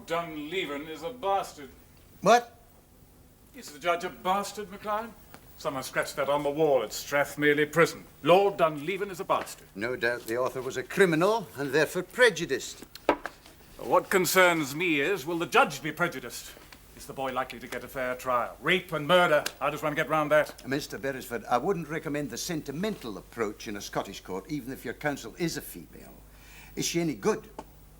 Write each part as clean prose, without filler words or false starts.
Dunleavin is a bastard. What? Is the judge a bastard, McLeod? Someone scratched that on the wall at Strathmerley Prison. Lord Dunleavin is a bastard. No doubt the author was a criminal and therefore prejudiced. What concerns me is, will the judge be prejudiced? Is the boy likely to get a fair trial? Rape and murder, how does one get round that? Mr. Beresford, I wouldn't recommend the sentimental approach in a Scottish court, even if your counsel is a female. Is she any good?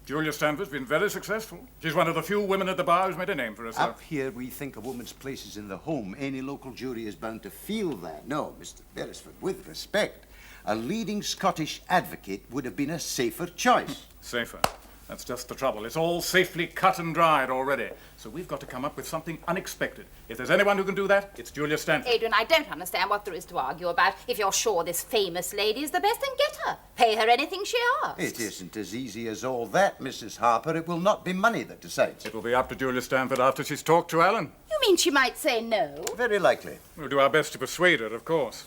Julia Stanford's been very successful. She's one of the few women at the bar who's made a name for herself. Up here, we think a woman's place is in the home. Any local jury is bound to feel that. No, Mr. Beresford, with respect, a leading Scottish advocate would have been a safer choice. Safer? That's just the trouble. It's all safely cut and dried already. So we've got to come up with something unexpected. If there's anyone who can do that, it's Julia Stanford. Adrian, I don't understand what there is to argue about. If you're sure this famous lady is the best, then get her. Pay her anything she asks. It isn't as easy as all that, Mrs. Harper. It will not be money that decides. It will be up to Julia Stanford after she's talked to Alan. You mean she might say no? Very likely. We'll do our best to persuade her, of course.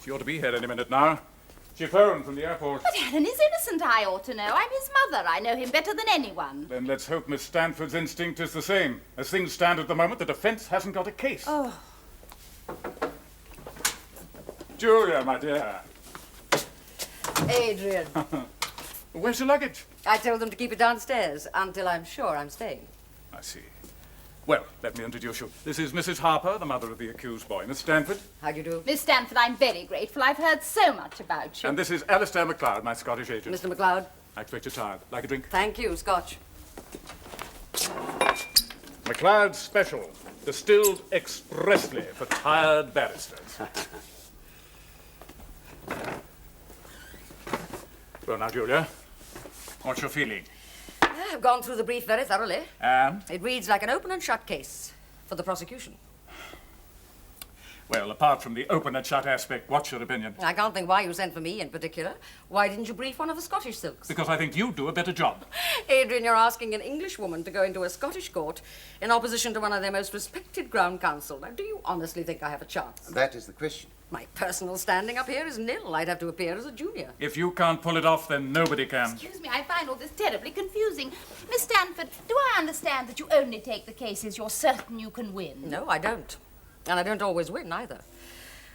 She ought to be here any minute now. She phoned from the airport. But Alan is innocent, I ought to know. I'm his mother. I know him better than anyone. Then let's hope Miss Stanford's instinct is the same. As things stand at the moment, the defense hasn't got a case. Oh. Julia, my dear. Adrian. Where's your luggage? I told them to keep it downstairs until I'm sure I'm staying. I see. Well, let me introduce you. This is Mrs. Harper, the mother of the accused boy. Miss Stanford. How do you do? Miss Stanford, I'm very grateful. I've heard so much about you. And this is Alistair MacLeod, my Scottish agent. Mr. MacLeod. I expect you're tired. Like a drink? Thank you, Scotch. MacLeod Special, distilled expressly for tired barristers. Well, now, Julia, what's your feeling? I've gone through the brief very thoroughly. And? It reads like an open and shut case for the prosecution. Well, apart from the open and shut aspect, what's your opinion? I can't think why you sent for me in particular. Why didn't you brief one of the Scottish silks? Because I think you'd do a better job. Adrian, you're asking an English woman to go into a Scottish court in opposition to one of their most respected Crown Counsel. Now, do you honestly think I have a chance? That is the question. My personal standing up here is nil. I'd have to appear as a junior. If you can't pull it off, then nobody can. Excuse me, I find all this terribly confusing. Miss Stanford, do I understand that you only take the cases you're certain you can win? No, I don't. And I don't always win, either.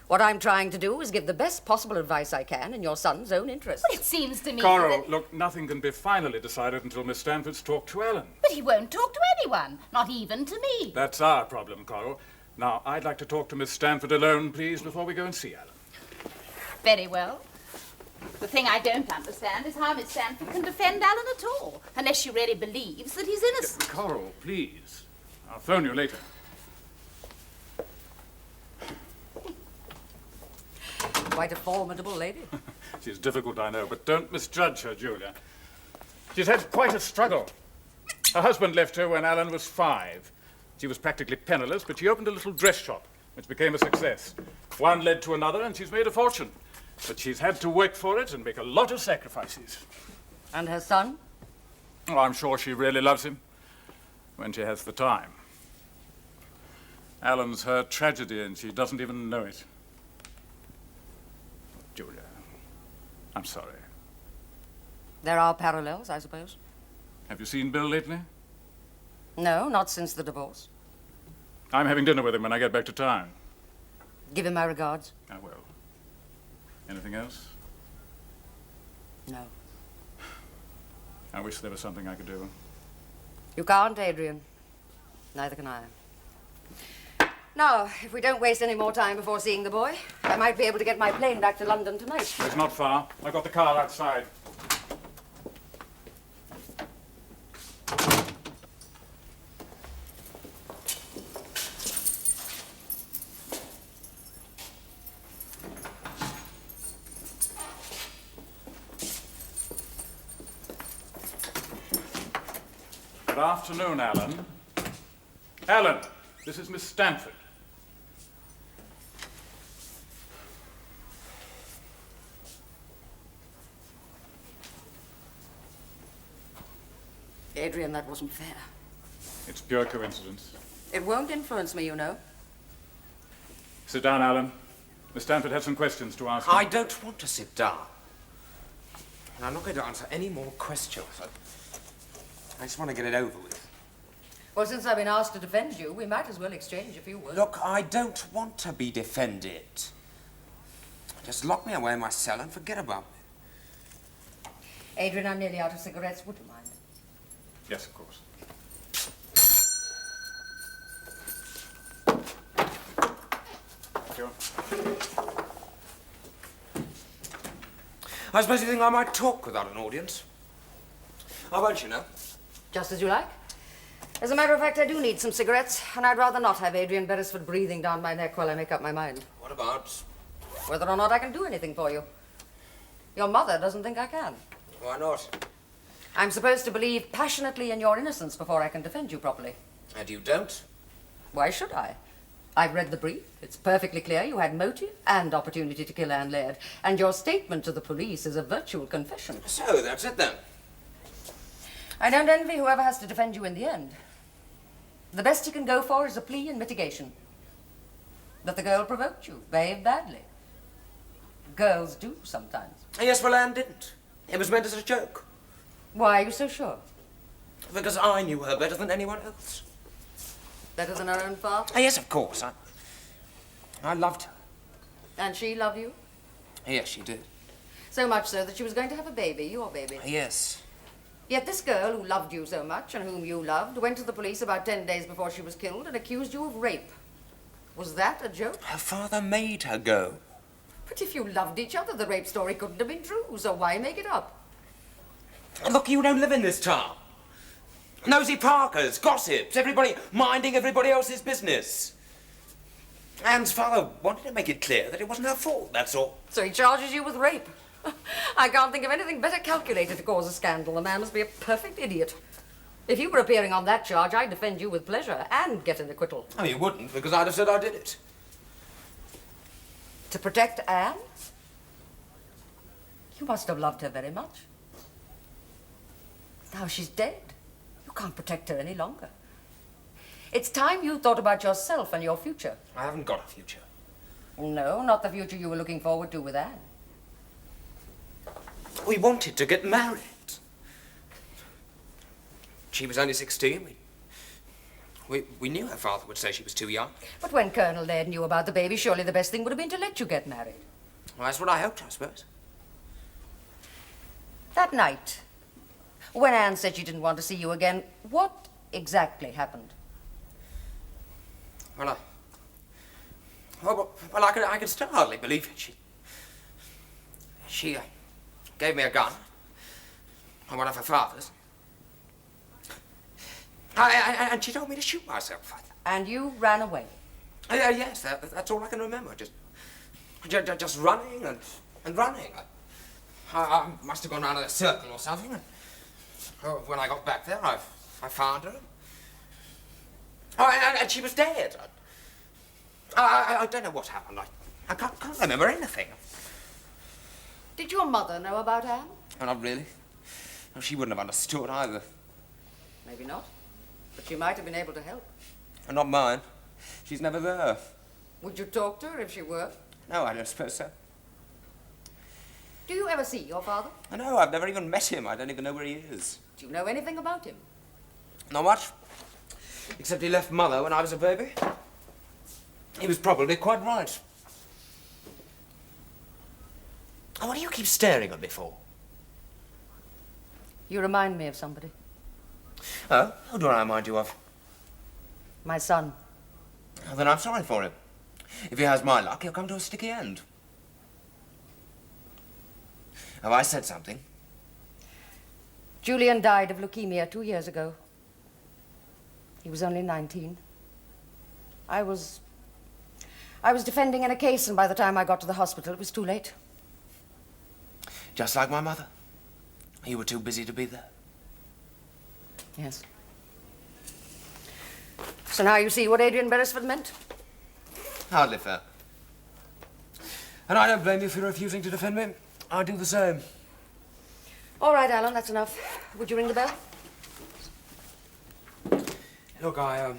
What I'm trying to do is give the best possible advice I can in your son's own interest. Well, it seems to me Coral, that... look, nothing can be finally decided until Miss Stanford's talked to Alan. But he won't talk to anyone, not even to me. That's our problem, Coral. Now, I'd like to talk to Miss Stanford alone, please, before we go and see Alan. Very well. The thing I don't understand is how Miss Stanford can defend Alan at all, unless she really believes that he's innocent. Coral, please. I'll phone you later. Quite a formidable lady. She's difficult, I know, but don't misjudge her, Julia. She's had quite a struggle. Her husband left her when Alan was 5. She was practically penniless, but she opened a little dress shop, which became a success. One led to another, and she's made a fortune. But she's had to work for it and make a lot of sacrifices. And her son? Oh, I'm sure she really loves him, when she has the time. Alan's her tragedy, and she doesn't even know it. Julia, I'm sorry. There are parallels, I suppose. Have you seen Bill lately? No, not since the divorce. I'm having dinner with him when I get back to town. Give him my regards. I will. Anything else? No. I wish there was something I could do. You can't, Adrian. Neither can I. Now, if we don't waste any more time before seeing the boy, I might be able to get my plane back to London tonight. It's not far. I've got the car outside. Good afternoon, Alan. Alan, this is Miss Stanford. Adrian, that wasn't fair. It's pure coincidence. It won't influence me, you know. Sit down, Alan. Miss Stanford has some questions to ask you. I don't want to sit down. And I'm not going to answer any more questions. I just want to get it over with. Well, since I've been asked to defend you, we might as well exchange a few words. Look, I don't want to be defended. Just lock me away in my cell and forget about me. Adrian, I'm nearly out of cigarettes. Would you mind? Yes, of course. Joan. I suppose you think I might talk without an audience? I won't, you know. Just as you like. As a matter of fact, I do need some cigarettes, and I'd rather not have Adrian Beresford breathing down my neck while I make up my mind. What about? Whether or not I can do anything for you. Your mother doesn't think I can. Why not? I'm supposed to believe passionately in your innocence before I can defend you properly. And you don't? Why should I? I've read the brief. It's perfectly clear you had motive and opportunity to kill Anne Laird. And your statement to the police is a virtual confession. So, that's it then. I don't envy whoever has to defend you in the end. The best you can go for is a plea and mitigation. That the girl provoked you, behaved badly. Girls do sometimes. Yes, well, Anne didn't. It was meant as a joke. Why are you so sure? Because I knew her better than anyone else. Better than her own father? Yes, of course. I loved her. And she loved you? Yes, she did. So much so that she was going to have a baby, your baby. Yes. Yet this girl who loved you so much and whom you loved went to the police about 10 days before she was killed and accused you of rape. Was that a joke? Her father made her go. But if you loved each other, the rape story couldn't have been true, so why make it up? Look, you don't live in this town. Nosy Parkers, gossips, everybody minding everybody else's business. Anne's father wanted to make it clear that it wasn't her fault, that's all. So he charges you with rape. I can't think of anything better calculated to cause a scandal. The man must be a perfect idiot. If you were appearing on that charge, I'd defend you with pleasure and get an acquittal. Oh, you wouldn't, because I'd have said I did it. To protect Anne? You must have loved her very much. Now she's dead. You can't protect her any longer. It's time you thought about yourself and your future. I haven't got a future. No, not the future you were looking forward to with Anne. We wanted to get married. She was only 16. We knew her father would say she was too young. But when Colonel Laird knew about the baby, surely the best thing would have been to let you get married. Well, that's what I hoped, I suppose. That night, when Anne said she didn't want to see you again, what exactly happened? Well, I could still hardly believe it. She gave me a gun, one of her father's. And she told me to shoot myself. And you ran away? Yes, that's all I can remember. Just running and running. I must have gone round in a circle or something. And when I got back there, I found her. And she was dead. I don't know what happened. I can't remember anything. Did your mother know about Anne? Oh, not really. No, she wouldn't have understood either. Maybe not. But she might have been able to help. And not mine. She's never there. Would you talk to her if she were? No, I don't suppose so. Do you ever see your father? No, I've never even met him. I don't even know where he is. Do you know anything about him? Not much. Except he left Mother when I was a baby. He was probably quite right. Oh, what do you keep staring at me for? You remind me of somebody. Oh? Who do I remind you of? My son. Oh, then I'm sorry for him. If he has my luck, he'll come to a sticky end. Have I said something? Julian died of leukemia 2 years ago. He was only 19. I was defending in a case, and by the time I got to the hospital, it was too late. Just like my mother. You were too busy to be there. Yes. So now you see what Adrian Beresford meant? Hardly fair. And I don't blame you for refusing to defend me. I'd do the same. All right, Alan, that's enough. Would you ring the bell? Look, I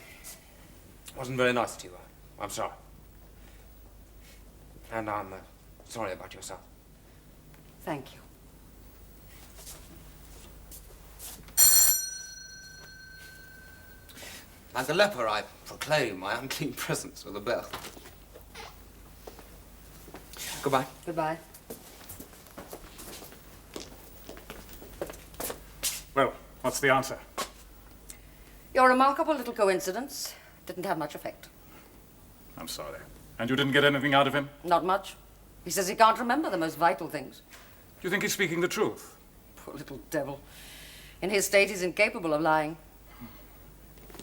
wasn't very nice to you. I'm sorry. And I'm sorry about your son. Thank you. Like the leper, I proclaim my unclean presence with a bell. Goodbye. Goodbye. Well, what's the answer? Your remarkable little coincidence didn't have much effect. I'm sorry. And you didn't get anything out of him? Not much. He says he can't remember the most vital things. Do you think he's speaking the truth? Poor little devil. In his state, he's incapable of lying.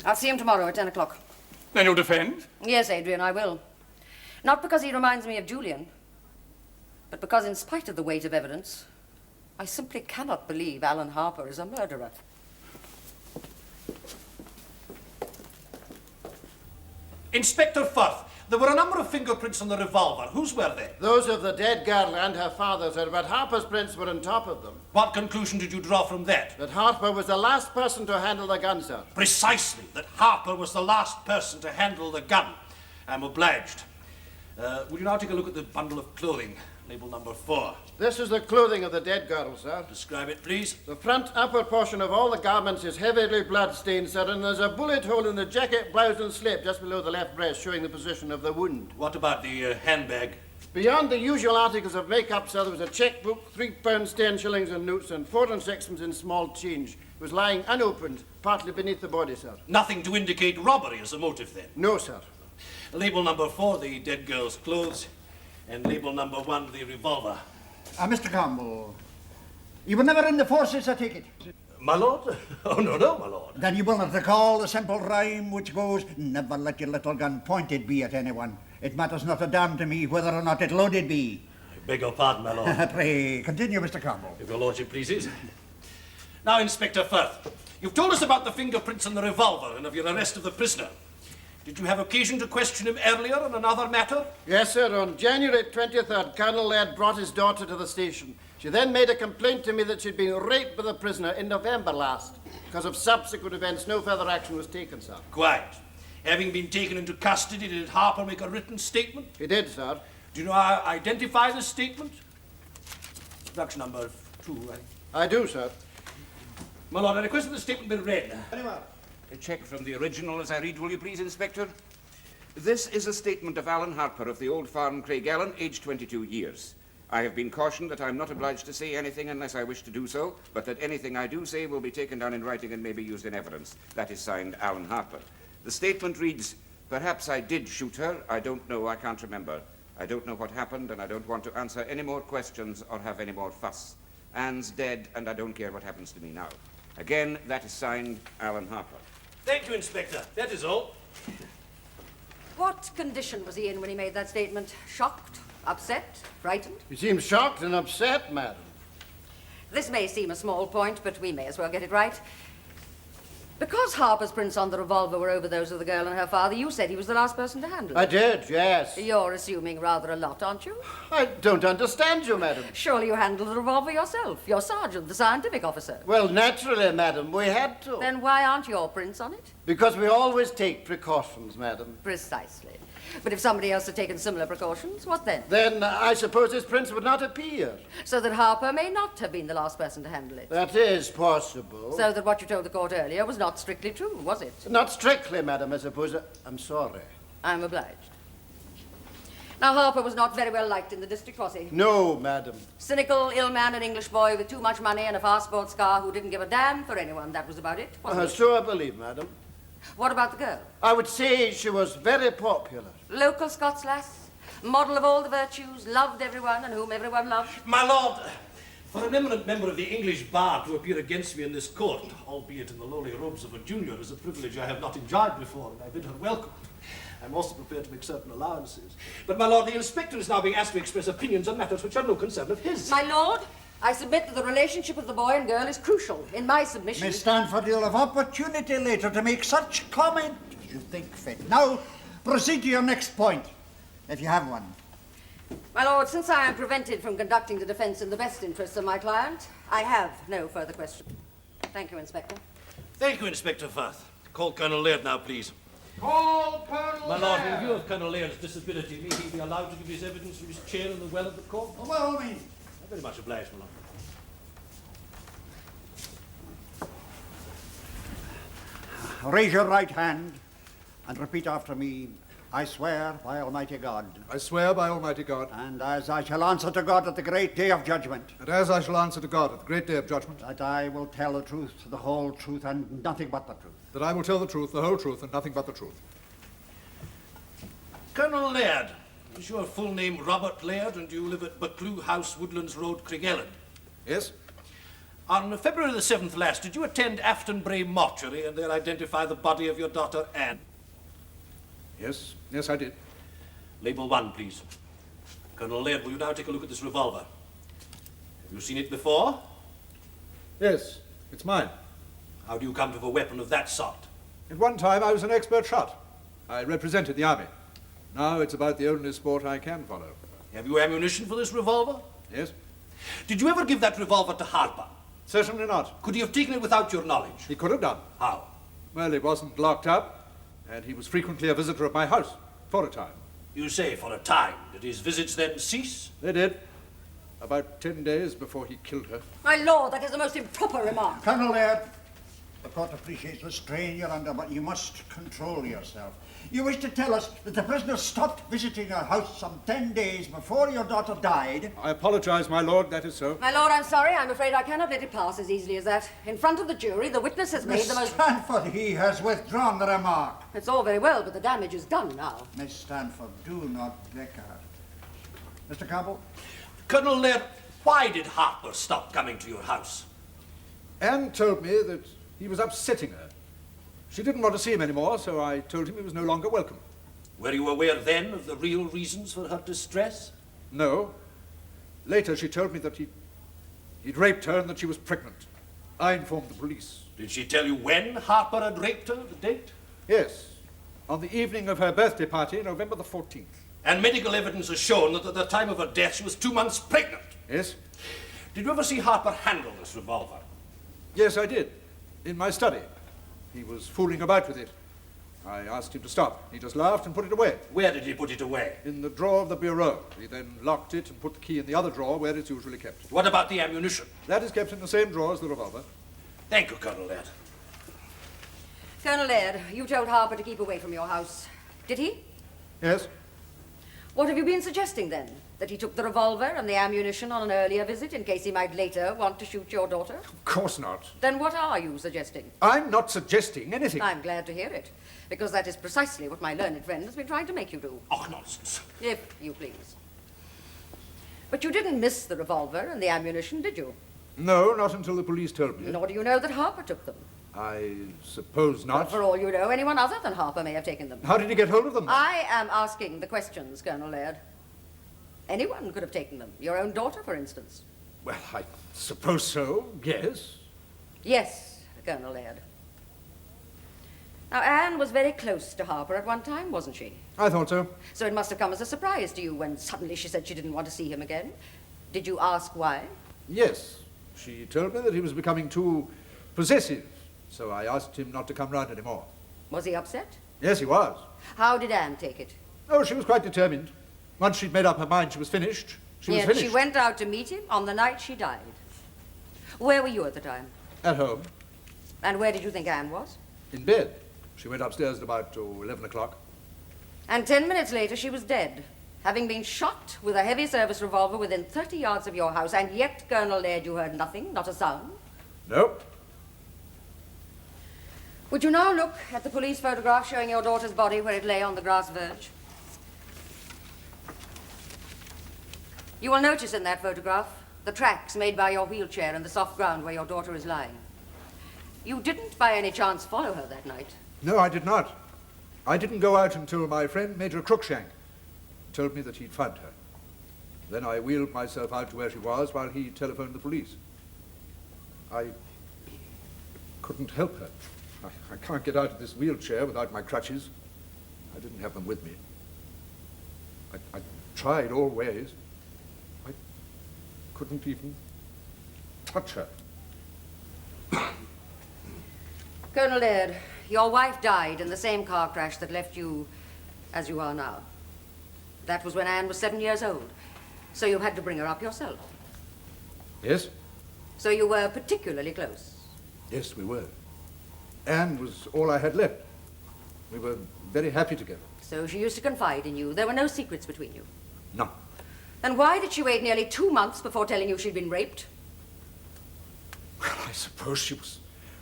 I'll see him tomorrow at 10 o'clock. Then you'll defend? Yes, Adrian, I will. Not because he reminds me of Julian, but because in spite of the weight of evidence, I simply cannot believe Alan Harper is a murderer. Inspector Firth, there were a number of fingerprints on the revolver. Whose were they? Those of the dead girl and her father, sir, but Harper's prints were on top of them. What conclusion did you draw from that? That Harper was the last person to handle the gun, sir. Precisely, that Harper was the last person to handle the gun. I'm obliged. Will you now take a look at the bundle of clothing, label number 4? This is the clothing of the dead girl, sir. Describe it, please. The front upper portion of all the garments is heavily blood-stained, sir, and there's a bullet hole in the jacket, blouse and slip just below the left breast, showing the position of the wound. What about the handbag? Beyond the usual articles of make-up, sir, there was a checkbook, £3, 10 shillings in notes, and 4 and 6pence in small change. It was lying unopened, partly beneath the body, sir. Nothing to indicate robbery as a motive, then? No, sir. Label number 4, the dead girl's clothes, and label number 1, the revolver. Mr. Campbell, you were never in the forces, I take it? My lord? Oh, no, my lord. Then you will not recall the simple rhyme which goes, never let your little gun pointed be at anyone. It matters not a damn to me whether or not it loaded be. I beg your pardon, my lord. Pray, continue, Mr. Campbell. If your lordship pleases. Now, Inspector Firth, you've told us about the fingerprints on the revolver and of your arrest of the prisoner. Did you have occasion to question him earlier on another matter? Yes, sir. On January 23rd, Colonel Laird brought his daughter to the station. She then made a complaint to me that she'd been raped by the prisoner in November last. Because of subsequent events, no further action was taken, sir. Quite. Having been taken into custody, did Harper make a written statement? He did, sir. Do you know how to identify the statement? That's number 2, I do, sir. My lord, I request that the statement be read. Very well. A check from the original as I read, will you please, Inspector? This is a statement of Alan Harper of the Old Farm, Craigellon, aged 22 years. I have been cautioned that I am not obliged to say anything unless I wish to do so, but that anything I do say will be taken down in writing and may be used in evidence. That is signed Alan Harper. The statement reads, perhaps I did shoot her. I don't know. I can't remember. I don't know what happened, and I don't want to answer any more questions or have any more fuss. Anne's dead, and I don't care what happens to me now. Again, that is signed Alan Harper. Thank you, Inspector. That is all. What condition was he in when he made that statement? Shocked? Upset? Frightened? He seems shocked and upset, madam. This may seem a small point, but we may as well get it right. Because Harper's prints on the revolver were over those of the girl and her father, you said he was the last person to handle it. I did, yes. You're assuming rather a lot, aren't you? I don't understand you, madam. Surely you handled the revolver yourself. You're sergeant, the scientific officer. Well, naturally, madam, we had to. Then why aren't your prints on it? Because we always take precautions, madam. Precisely. But if somebody else had taken similar precautions, what then? Then I suppose his prints would not appear. So that Harper may not have been the last person to handle it. That is possible. So that what you told the court earlier was not strictly true, was it? Not strictly, madam, I suppose. I'm sorry. I'm obliged. Now, Harper was not very well liked in the district, was he? No, madam. Cynical, ill man, an English boy with too much money and a fast sports car who didn't give a damn for anyone. That was about it, wasn't it? So I believe, madam. What about the girl? I would say she was very popular. Local Scots lass, model of all the virtues, loved everyone and whom everyone loved. My lord, for an eminent member of the English bar to appear against me in this court, albeit in the lowly robes of a junior, is a privilege I have not enjoyed before, and I bid her welcome. I'm also prepared to make certain allowances. But, my lord, the inspector is now being asked to express opinions on matters which are no concern of his. My lord, I submit that the relationship of the boy and girl is crucial. In my submission... Miss Stanford, you'll have opportunity later to make such comment as you think fit. Now, proceed to your next point, if you have one. My lord, since I am prevented from conducting the defense in the best interests of my client, I have no further question. Thank you, Inspector. Thank you, Inspector Firth. Call Colonel Laird now, please. Call Colonel My lord, in view of Colonel Laird's disability, may he be allowed to give his evidence from his chair in the well of the court? By all means. I'm very much obliged, my lord. raise your right hand and repeat after me. I swear by Almighty God. I swear by Almighty God. And as I shall answer to God at the great day of judgment. And as I shall answer to God at the great day of judgment. That I will tell the truth, the whole truth, and nothing but the truth. That I will tell the truth, the whole truth, and nothing but the truth. Colonel Laird, is your full name Robert Laird, and do you live at Buccleuch House, Woodlands Road, Craigellon? Yes. On February the 7th last, did you attend Afton Bray Mortuary and there identify the body of your daughter Anne? Yes, yes, I did. Label 1, please. Colonel Laird, will you now take a look at this revolver? Have you seen it before? Yes, it's mine. How do you come to have a weapon of that sort? At one time, I was an expert shot. I represented the army. Now it's about the only sport I can follow. Have you ammunition for this revolver? Yes. Did you ever give that revolver to Harper? Certainly not. Could he have taken it without your knowledge? He could have done. How? Well, it wasn't locked up, and he was frequently a visitor at my house, for a time. You say for a time. Did his visits then cease? They did. About 10 days before he killed her. My lord, that is a most improper remark. Colonel Laird, the court appreciates the strain you're under, but you must control yourself. You wish to tell us that the prisoner stopped visiting your house some 10 days before your daughter died? I apologize, my lord, that is so. My lord, I'm sorry. I'm afraid I cannot let it pass as easily as that. In front of the jury, the witness has made the most... Miss Stanford, he has withdrawn the remark. It's all very well, but the damage is done now. Miss Stanford, do not bicker. Mr. Campbell? Colonel Laird, why did Harper stop coming to your house? Anne told me that he was upsetting her. She didn't want to see him anymore, so I told him he was no longer welcome. Were you aware then of the real reasons for her distress? No. Later she told me that he'd raped her and that she was pregnant. I informed the police. Did she tell you when Harper had raped her, the date? Yes. On the evening of her birthday party, November the 14th. And medical evidence has shown that at the time of her death she was 2 months pregnant. Yes. Did you ever see Harper handle this revolver? Yes, I did. In my study. He was fooling about with it. I asked him to stop. He just laughed and put it away. Where did he put it away? In the drawer of the bureau. He then locked it and put the key in the other drawer where it's usually kept. What about the ammunition? That is kept in the same drawer as the revolver. Thank you, Colonel Laird. Colonel Laird, you told Harper to keep away from your house. Did he? Yes. What have you been suggesting, then? That he took the revolver and the ammunition on an earlier visit in case he might later want to shoot your daughter? Of course not. Then what are you suggesting? I'm not suggesting anything. I'm glad to hear it, because that is precisely what my learned friend has been trying to make you do. Oh, nonsense. If you please. But you didn't miss the revolver and the ammunition, did you? No, not until the police told me. Nor do you know that Harper took them. I suppose not. For all you know, anyone other than Harper may have taken them. How did he get hold of them? I am asking the questions, Colonel Laird. Anyone could have taken them. Your own daughter, for instance. Well, I suppose so, yes. Yes, Colonel Laird. Now, Anne was very close to Harper at one time, wasn't she? I thought so. So it must have come as a surprise to you when suddenly she said she didn't want to see him again. Did you ask why? Yes. She told me that he was becoming too possessive, so I asked him not to come round anymore. Was he upset? Yes, he was. How did Anne take it? Oh, she was quite determined. Once she'd made up her mind she was finished, she was Yet finished. she went out to meet him on the night she died. Where were you at the time? At home. And where did you think Anne was? In bed. She went upstairs at about 11 o'clock. And 10 minutes later she was dead, having been shot with a heavy service revolver within 30 yards of your house, and yet, Colonel Laird, you heard nothing, not a sound? Nope. Would you now look at the police photograph showing your daughter's body where it lay on the grass verge? You will notice in that photograph the tracks made by your wheelchair in the soft ground where your daughter is lying. You didn't by any chance follow her that night? No, I did not. I didn't go out until my friend, Major Crookshank, told me that he'd found her. Then I wheeled myself out to where she was while he telephoned the police. I couldn't help her. I can't get out of this wheelchair without my crutches. I didn't have them with me. I tried all ways. I couldn't even touch her. Colonel Laird, your wife died in the same car crash that left you as you are now. That was when Anne was 7 years old, so you had to bring her up yourself. Yes? So you were particularly close. Yes, we were. Anne was all I had left. We were very happy together. So she used to confide in you. There were no secrets between you. None. Then why did she wait nearly 2 months before telling you she'd been raped? Well, I suppose she was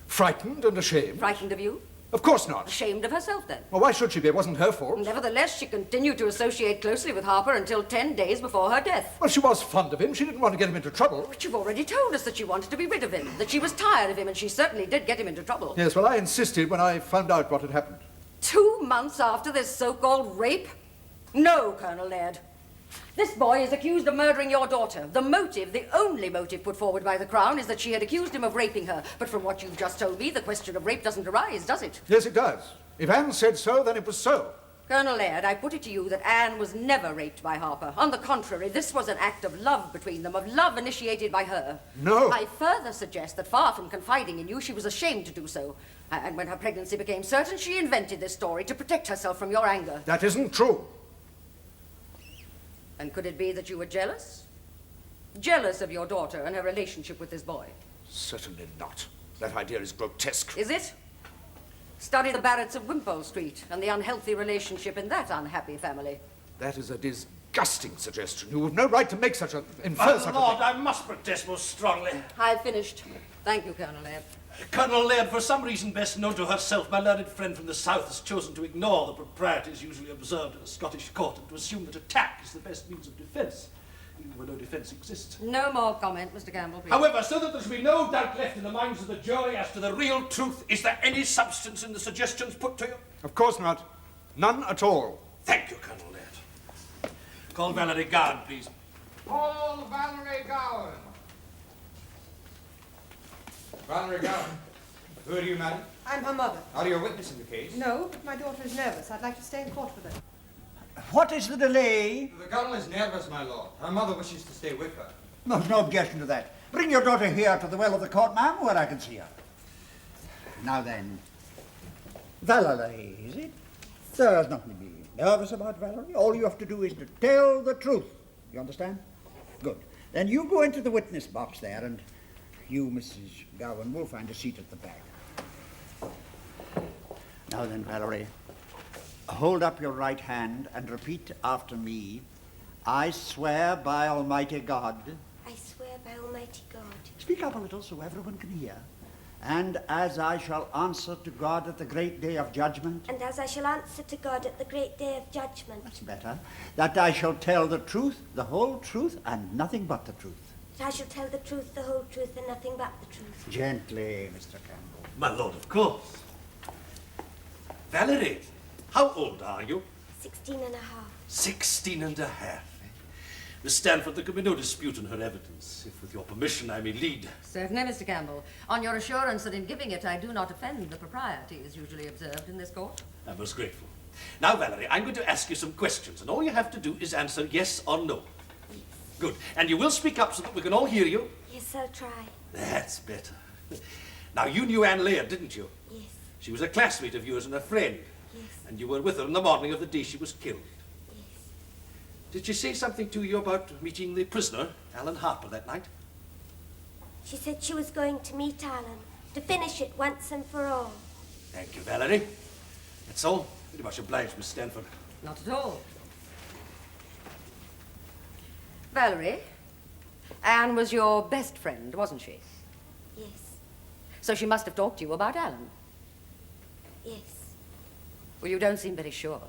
frightened and ashamed. Frightened of you? Of course not. Ashamed of herself, then? Well, why should she be? It wasn't her fault. Nevertheless, she continued to associate closely with Harper until 10 days before her death. Well, she was fond of him. She didn't want to get him into trouble. But you've already told us that she wanted to be rid of him, that she was tired of him, and she certainly did get him into trouble. Yes, well, I insisted when I found out what had happened. 2 months after this so-called rape? No, Colonel Laird. This boy is accused of murdering your daughter. The motive, the only motive put forward by the Crown, is that she had accused him of raping her. But from what you've just told me, the question of rape doesn't arise, does it? Yes, it does. If Anne said so, then it was so. Colonel Laird, I put it to you that Anne was never raped by Harper. On the contrary, this was an act of love between them, of love initiated by her. No. I further suggest that far from confiding in you, she was ashamed to do so. And when her pregnancy became certain, she invented this story to protect herself from your anger. That isn't true. And could it be that you were jealous? Jealous of your daughter and her relationship with this boy? Certainly not. That idea is grotesque. Is it? Study the Barretts of Wimpole Street and the unhealthy relationship in that unhappy family. That is a disgusting suggestion. You have no right to make such a... infer such a Lord, thing. I must protest most strongly. I've finished. Thank you, Colonel Laird. Colonel Laird, for some reason best known to herself, my learned friend from the south has chosen to ignore the proprieties usually observed in a Scottish court and to assume that attack is the best means of defence, even where no defence exists. No more comment, Mr. Campbell, please. However, so that there should be no doubt left in the minds of the jury as to the real truth, is there any substance in the suggestions put to you? Of course not. None at all. Thank you, Colonel Laird. Call Valerie Gowan, please. Call Valerie Gowan. Valerie Gowan. Who are you, madam? I'm her mother. Are you a witness in the case? No, but my daughter is nervous. I'd like to stay in court with her. What is the delay? The girl is nervous, my lord. Her mother wishes to stay with her. There's no objection to that. Bring your daughter here to the well of the court, ma'am, where I can see her. Now then, Valerie, is it? There's nothing to be nervous about, Valerie. All you have to do is to tell the truth. You understand? Good. Then you go into the witness box there, and you, Mrs. Gowan, will find a seat at the back. Now then, Valerie, hold up your right hand and repeat after me. I swear by Almighty God. I swear by Almighty God. Speak up a little so everyone can hear. And as I shall answer to God at the great day of judgment. And as I shall answer to God at the great day of judgment. That's better. That I shall tell the truth, the whole truth, and nothing but the truth. That I shall tell the truth, the whole truth, and nothing but the truth. Gently, Mr. Campbell. My lord, of course. Valerie, how old are you? 16 and a half. 16 and a half. Miss Stanford, there can be no dispute on her evidence. If, with your permission, I may lead. Certainly, Mr. Campbell. On your assurance that in giving it, I do not offend the proprieties usually observed in this court. I'm most grateful. Now, Valerie, I'm going to ask you some questions, and all you have to do is answer yes or no. Yes. Good. And you will speak up so that we can all hear you. Yes, I'll try. That's better. Now, you knew Anne Laird, didn't you? Yes. She was a classmate of yours and a friend. Yes. And you were with her on the morning of the day she was killed. Yes. Did she say something to you about meeting the prisoner, Alan Harper, that night? She said she was going to meet Alan, to finish it once and for all. Thank you, Valerie. That's all. Very much obliged, Miss Stanford. Not at all. Valerie, Anne was your best friend, wasn't she? Yes. So she must have talked to you about Alan. Yes. Well, you don't seem very sure.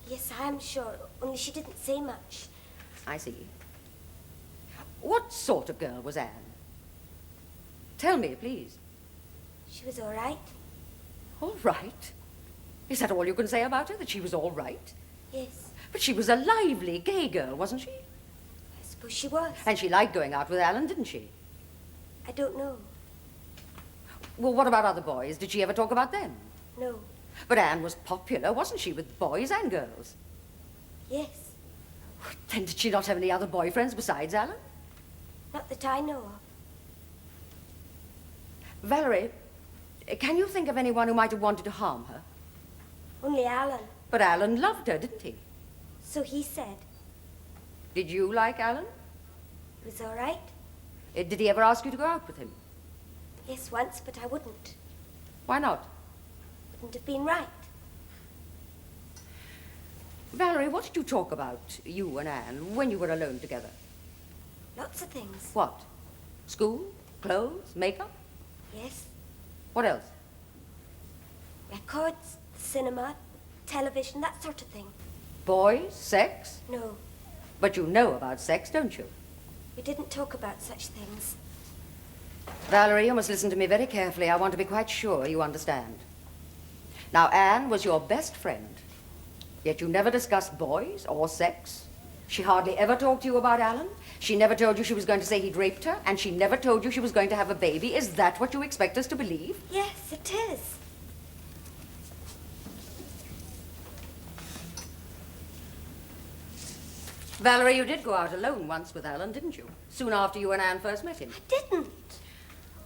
Yes, I am sure, only she didn't say much. I see. What sort of girl was Anne? Tell me, please. She was all right. All right? Is that all you can say about her, that she was all right? Yes. But she was a lively, gay girl, wasn't she? I suppose she was. And she liked going out with Alan, didn't she? I don't know. Well, what about other boys? Did she ever talk about them? No. But Anne was popular, wasn't she, with boys and girls? Yes. Then did she not have any other boyfriends besides Alan? Not that I know of. Valerie, can you think of anyone who might have wanted to harm her? Only Alan. But Alan loved her, didn't he? So he said. Did you like Alan? It was all right. Did he ever ask you to go out with him? Yes, once, but I wouldn't. Why not? wouldn't have been right. Valerie, what did you talk about, you and Anne, when you were alone together? Lots of things. What? School? Clothes? Makeup? Yes. What else? Records, cinema, television, that sort of thing. Boys? Sex? No, But you know about sex, don't you? we didn't talk about such things. Valerie, you must listen to me very carefully. I want to be quite sure you understand. Now, Anne was your best friend, yet you never discussed boys or sex. She hardly ever talked to you about Alan. She never told you she was going to say he'd raped her, and she never told you she was going to have a baby. Is that what you expect us to believe? Yes, it is. Valerie, you did go out alone once with Alan, didn't you? Soon after you and Anne first met him. I didn't.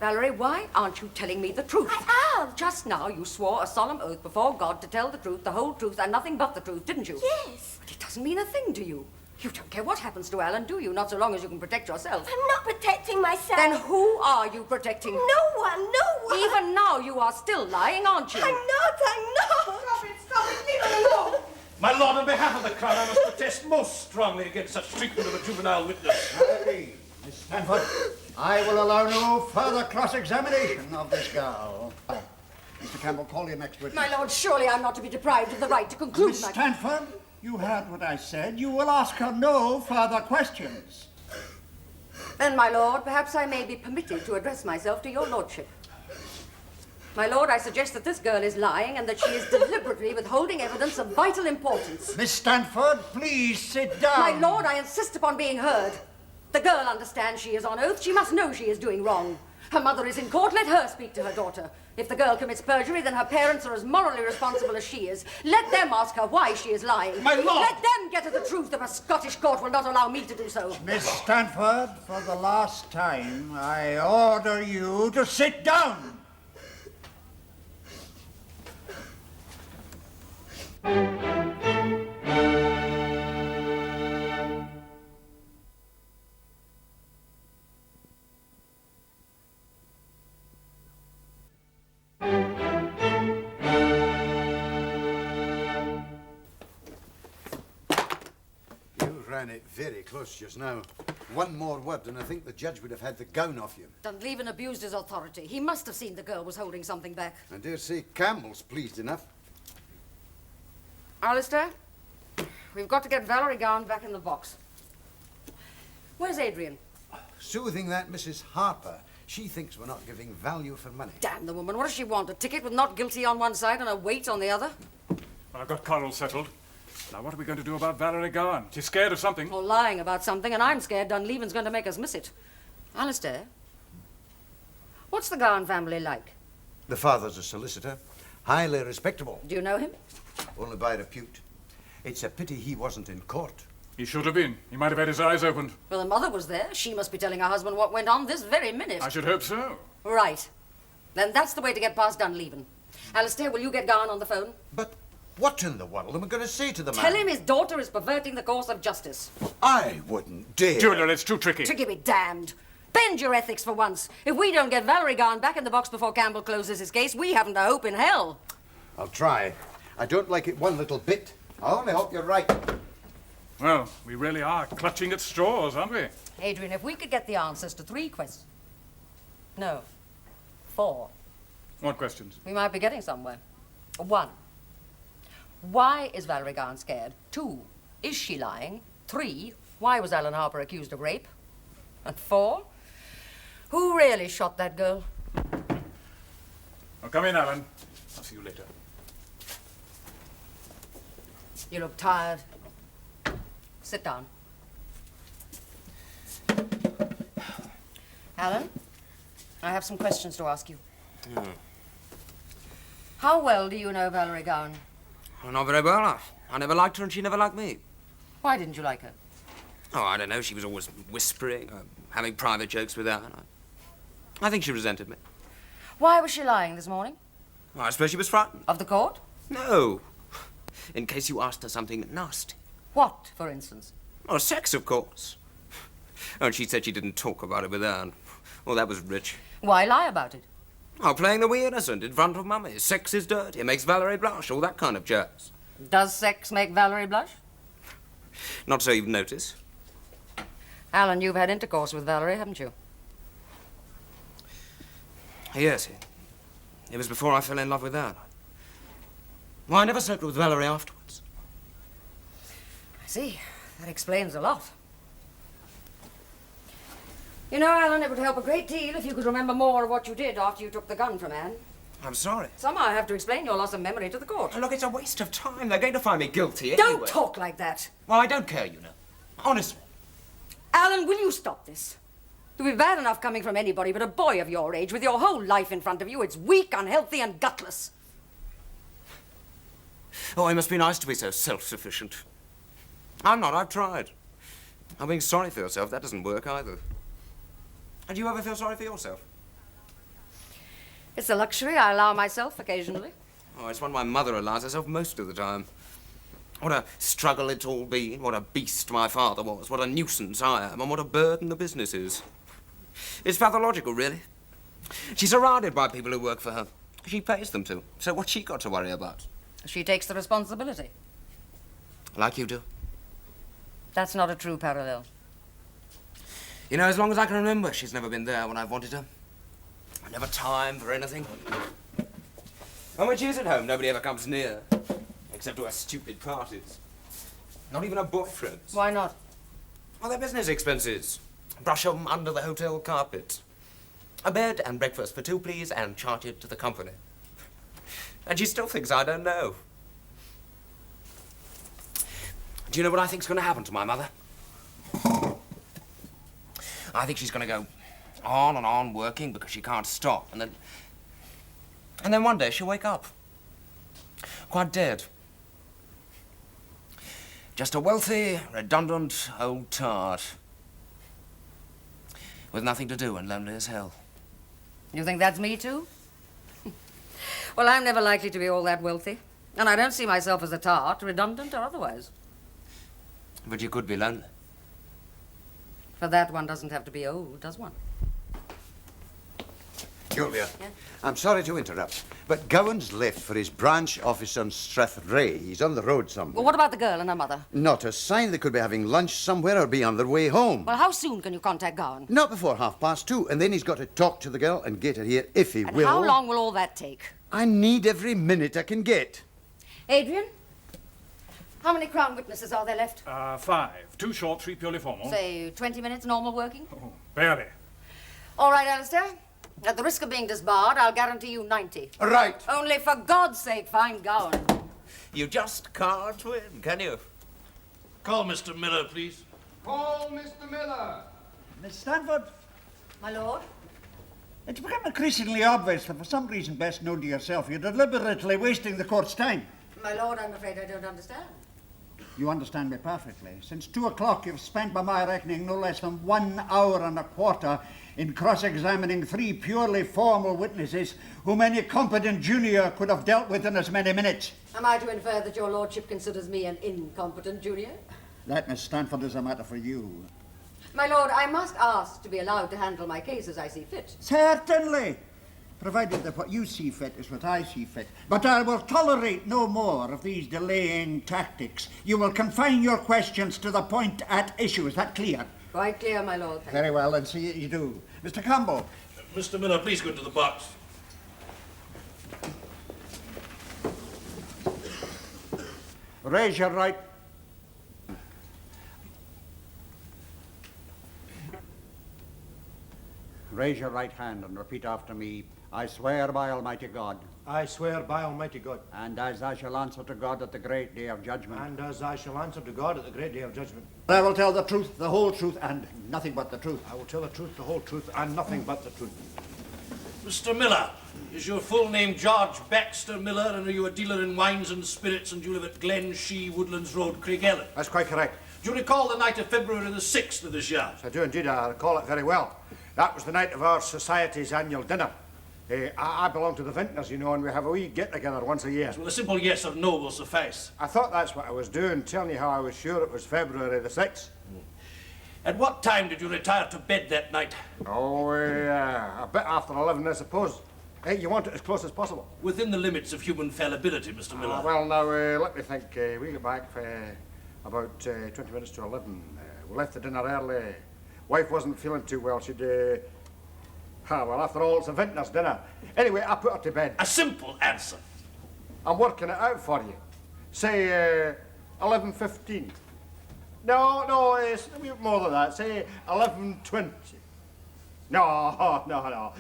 Valerie, why aren't you telling me the truth? I am. Just now you swore a solemn oath before God to tell the truth, the whole truth, and nothing but the truth, didn't you? Yes. But it doesn't mean a thing to you. You don't care what happens to Alan, do you? Not so long as you can protect yourself. I'm not protecting myself. Then who are you protecting? No one. Even now you are still lying, aren't you? I'm not. Stop it, leave it alone. My lord, on behalf of the Crown, I must protest most strongly against such treatment of a juvenile witness. Valerie, Miss Stanford, I will allow no further cross-examination of this girl. Mr. Campbell, call your next witness. My lord, surely I'm not to be deprived of the right to conclude Miss Stanford, you heard what I said. You will ask her no further questions. Then, my lord, perhaps I may be permitted to address myself to your lordship. My lord, I suggest that this girl is lying and that she is deliberately withholding evidence of vital importance. Miss Stanford, please sit down. My lord, I insist upon being heard. The girl understands she is on oath. She must know she is doing wrong. Her mother is in court. Let her speak to her daughter. If the girl commits perjury, then her parents are as morally responsible as she is. Let them ask her why she is lying. My lord! Let them get at the truth if a Scottish court will not allow me to do so. Miss Stanford, for the last time, I order you to sit down. Ran it very close just now. One more word, and I think the judge would have had the gown off you. Dunleavin abused his authority. He must have seen the girl was holding something back. I dare say Campbell's pleased enough. Alistair, we've got to get Valerie Gowan back in the box. Where's Adrian? Soothing that Mrs. Harper. She thinks we're not giving value for money. Damn the woman. What does she want? A ticket with not guilty on one side and a wait on the other? I've got Coral settled. Now, what are we going to do about Valerie Gowan? She's scared of something. Or lying about something, and I'm scared Dunleavin's going to make us miss it. Alistair, what's the Gowan family like? The father's a solicitor. Highly respectable. Do you know him? Only by repute. It's a pity he wasn't in court. He should have been. He might have had his eyes opened. Well, the mother was there. She must be telling her husband what went on this very minute. I should hope so. Right. Then that's the way to get past Dunleavin. Alistair, will you get Gowan on the phone? But what in the world am I going to say to the man? Tell him his daughter is perverting the course of justice. I wouldn't dare. Julia, it's too tricky. Tricky be damned. Bend your ethics for once. If we don't get Valerie Gowan back in the box before Campbell closes his case, we haven't a hope in hell. I'll try. I don't like it one little bit. I only hope you're right. Well, we really are clutching at straws, aren't we? Adrian, if we could get the answers to 3 questions. No, 4. What questions? We might be getting somewhere. 1. Why is Valerie Gowan scared? 2. Is she lying? 3. Why was Alan Harper accused of rape? And 4. Who really shot that girl? Oh, come in, Alan. I'll see you later. You look tired. Sit down. Alan, I have some questions to ask you. How well do you know Valerie Gowan? Well, not very well. I never liked her and she never liked me. Why didn't you like her? Oh, I don't know. She was always whispering, having private jokes with Alan. I think she resented me. Why was she lying this morning? Well, I suppose she was frightened. Of the court? No. In case you asked her something nasty. What, for instance? Oh, sex, of course. Oh, and she said she didn't talk about it with Anne. Well, that was rich. Why lie about it? Oh, playing the wee innocent in front of Mummy. Sex is dirty, it makes Valerie blush, all that kind of jazz. Does sex make Valerie blush? Not so you'd notice. Alan, you've had intercourse with Valerie, haven't you? Yes, it was before I fell in love with her. Well, I never slept with Valerie afterwards. I see. That explains a lot. You know, Alan, it would help a great deal if you could remember more of what you did after you took the gun from Anne. I'm sorry. Somehow I have to explain your loss of memory to the court. Oh, look, it's a waste of time. They're going to find me guilty Don't anyway. talk like that. Well, I don't care, you know. Honestly. Alan, will you stop this? It would be bad enough coming from anybody but a boy of your age with your whole life in front of you. It's weak, unhealthy, and gutless. Oh, it must be nice to be so self-sufficient. I'm not. I've tried. I'm being sorry for yourself. That doesn't work either. And do you ever feel sorry for yourself? It's a luxury I allow myself occasionally. Oh, it's one my mother allows herself most of the time. What a struggle it's all been. What a beast my father was. What a nuisance I am. And what a burden the business is. It's pathological, really. She's surrounded by people who work for her. She pays them to. So what's she got to worry about? She takes the responsibility. Like you do. That's not a true parallel. You know, as long as I can remember, she's never been there when I've wanted her. Never time for anything. And when she's at home, nobody ever comes near. Except to her stupid parties. Not even her boyfriends. Why not? Well, they're business expenses. Brush 'em under the hotel carpet. A bed and breakfast for two, please, and charge it to the company. And she still thinks I don't know. Do you know what I think's going to happen to my mother? I think she's going to go on and on working because she can't stop. And then one day she'll wake up. Quite dead. Just a wealthy, redundant old tart. With nothing to do and lonely as hell. You think that's me, too? Well, I'm never likely to be all that wealthy. And I don't see myself as a tart, redundant or otherwise. But you could be lonely. For that, one doesn't have to be old, does one? Julia, Yeah? I'm sorry to interrupt, but Gowan's left for his branch office on Strathray. He's on the road somewhere. Well, what about the girl and her mother? Not a sign. They could be having lunch somewhere or be on their way home. Well, how soon can you contact Gowan? Not before 2:30, and then he's got to talk to the girl and get her here if he And will. how long will all that take? I need every minute I can get. Adrian? How many Crown witnesses are there left? 5. 2 short, 3 purely formal. Say, 20 minutes normal working? Oh, barely. All right, Alistair. At the risk of being disbarred, I'll guarantee you 90. Right. Only for God's sake, find Gowan. You just can't win, can you? Call Mr. Miller, please. Call Mr. Miller. Miss Stanford, My lord? it's become increasingly obvious that for some reason best known to yourself, you're deliberately wasting the court's time. My lord, I'm afraid I don't understand. You understand me perfectly. Since 2 o'clock, you've spent, by my reckoning, no less than 1 hour and a quarter in cross-examining 3 purely formal witnesses whom any competent junior could have dealt with in as many minutes. Am I to infer that your lordship considers me an incompetent junior? That, Miss Stanford, is a matter for you. My lord, I must ask to be allowed to handle my case as I see fit. Certainly, provided that what you see fit is what I see fit. But I will tolerate no more of these delaying tactics. You will confine your questions to the point at issue. Is that clear? Quite clear, my lord. Thank Very well, then see you do. Mr. Campbell. Mr. Miller, please go into the box. Raise your right. Raise your right hand and repeat after me. I swear by Almighty God, I swear by Almighty God, and as I shall answer to God at the great day of judgment, and as I shall answer to God at the great day of judgment, I will tell the truth, the whole truth, and nothing but the truth. I will tell the truth, the whole truth, and nothing but the truth. Mr. Miller, is your full name George Baxter Miller, and are you a dealer in wines and spirits, and you live at Glen Shee, Woodlands Road, Craigellon? That's quite correct. Do you recall the night of February the 6th of this year? I do indeed, I recall it very well. That was the night of our society's annual dinner. I belong to the Vintners, you know, and we have a wee get-together once a year. Well, a simple yes or no will suffice. I thought that's what I was doing, telling you how I was sure it was February the 6th. At what time did you retire to bed that night? Oh, a bit after 11, I suppose. Hey, you want it as close as possible? Within the limits of human fallibility, Mr. Miller. Well, now, let me think. We get back about 20 minutes to 11. We left the dinner early. Wife wasn't feeling too well. She'd... well, after all, it's a vintner's dinner. Anyway, I put her to bed. A simple answer. I'm working it out for you. Say 11:15. No, it's a bit more than that. Say 11:20. No.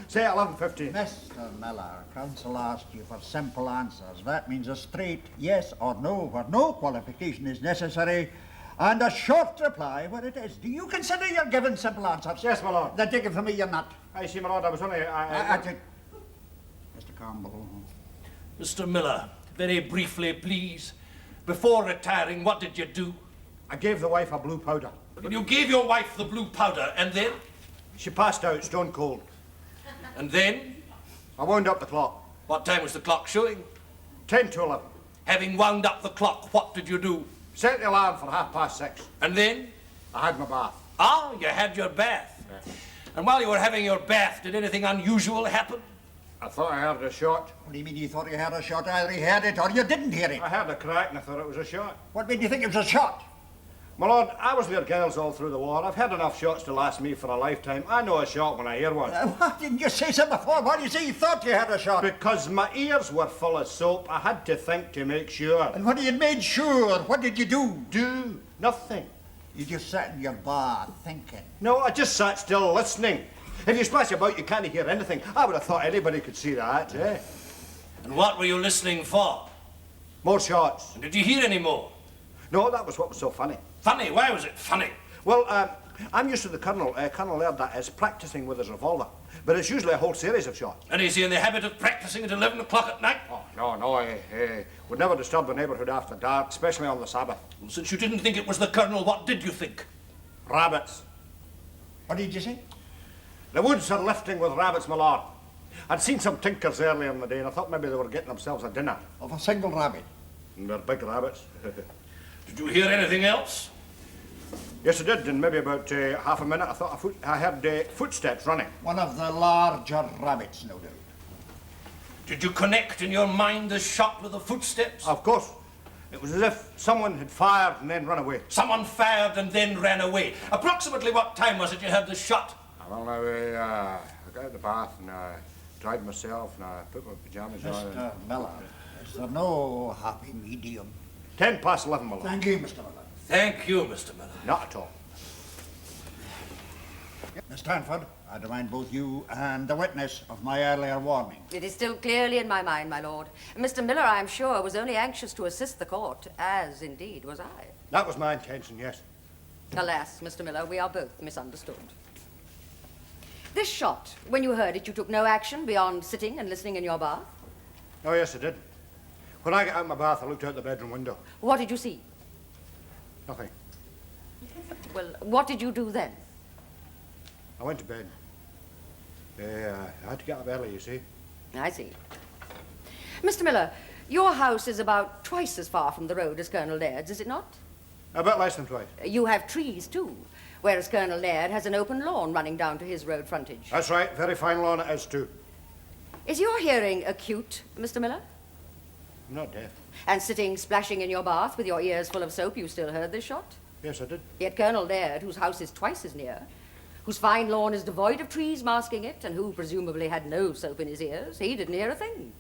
Say 11:15. Mr. Miller, counsel asked you for simple answers. That means a straight yes or no, where no qualification is necessary, and a short reply where it is. Do you consider you're given simple answers? Yes, my lord. Then take it from me, you're not. I see, my lord, I was only... Mr. Campbell. Mr. Miller, very briefly, please. Before retiring, what did you do? I gave the wife a blue powder. You gave your wife the blue powder, and then? She passed out, stone cold. And then? I wound up the clock. What time was the clock showing? 10 to 11. Having wound up the clock, what did you do? Set the alarm for 6:30. And then? I had my bath. Ah, you had your bath. Yeah. And while you were having your bath, did anything unusual happen? I thought I heard a shot. What do you mean you thought you heard a shot? Either you heard it or you didn't hear it. I heard a crack and I thought it was a shot. What made you think it was a shot? My lord, I was with girls all through the war. I've had enough shots to last me for a lifetime. I know a shot when I hear one. Why didn't you say so before? Why do you say you thought you had a shot? Because my ears were full of soap. I had to think to make sure. And when you made sure, what did you do? Do nothing. You just sat in your bath thinking. No, I just sat still listening. If you splash about, you can't hear anything. I would have thought anybody could see that, eh? And what were you listening for? More shots. And did you hear any more? No, that was what was so funny. Funny? Why was it funny? Well, I'm used to the Colonel. Colonel Laird, that is, practising with his revolver. But it's usually a whole series of shots. And is he in the habit of practising at 11 o'clock at night? Oh, no. Would never disturb the neighbourhood after dark, especially on the Sabbath. Well, since you didn't think it was the Colonel, what did you think? Rabbits. What did you say? The woods are lifting with rabbits, my lord. I'd seen some tinkers earlier in the day, and I thought maybe they were getting themselves a dinner. Of a single rabbit? And they're big rabbits. Did you hear anything else? Yes, I did. In maybe about half a minute, I thought I heard footsteps running. One of the larger rabbits, no doubt. Did you connect in your mind the shot with the footsteps? Of course. It was as if someone had fired and then run away. Someone fired and then ran away. Approximately what time was it you heard the shot? Well, now, I got out of the bath and dried myself and I put my pyjamas on. Mr. Miller, is there no happy medium? 11:10, my lord. Thank you, Mr. Miller. Thank you, Mr. Miller. Not at all. Miss Stanford, I demand both you and the witness of my earlier warning. It is still clearly in my mind, my lord. Mr. Miller, I am sure, was only anxious to assist the court, as indeed was I. That was my intention, yes. Alas, Mr. Miller, we are both misunderstood. This shot, when you heard it, you took no action beyond sitting and listening in your bath? Oh, yes, I did. When I got out of my bath, I looked out the bedroom window. What did you see? Nothing. Well, what did you do then? I went to bed. I had to get up early, you see. I see. Mr. Miller, your house is about twice as far from the road as Colonel Laird's, is it not? A bit less than twice. You have trees, too, whereas Colonel Laird has an open lawn running down to his road frontage. That's right. Very fine lawn it is, too. Is your hearing acute, Mr. Miller? I'm not deaf. And sitting splashing in your bath with your ears full of soap, you still heard this shot? Yes, I did. Yet Colonel Laird, whose house is twice as near, whose fine lawn is devoid of trees masking it, and who presumably had no soap in his ears, he didn't hear a thing.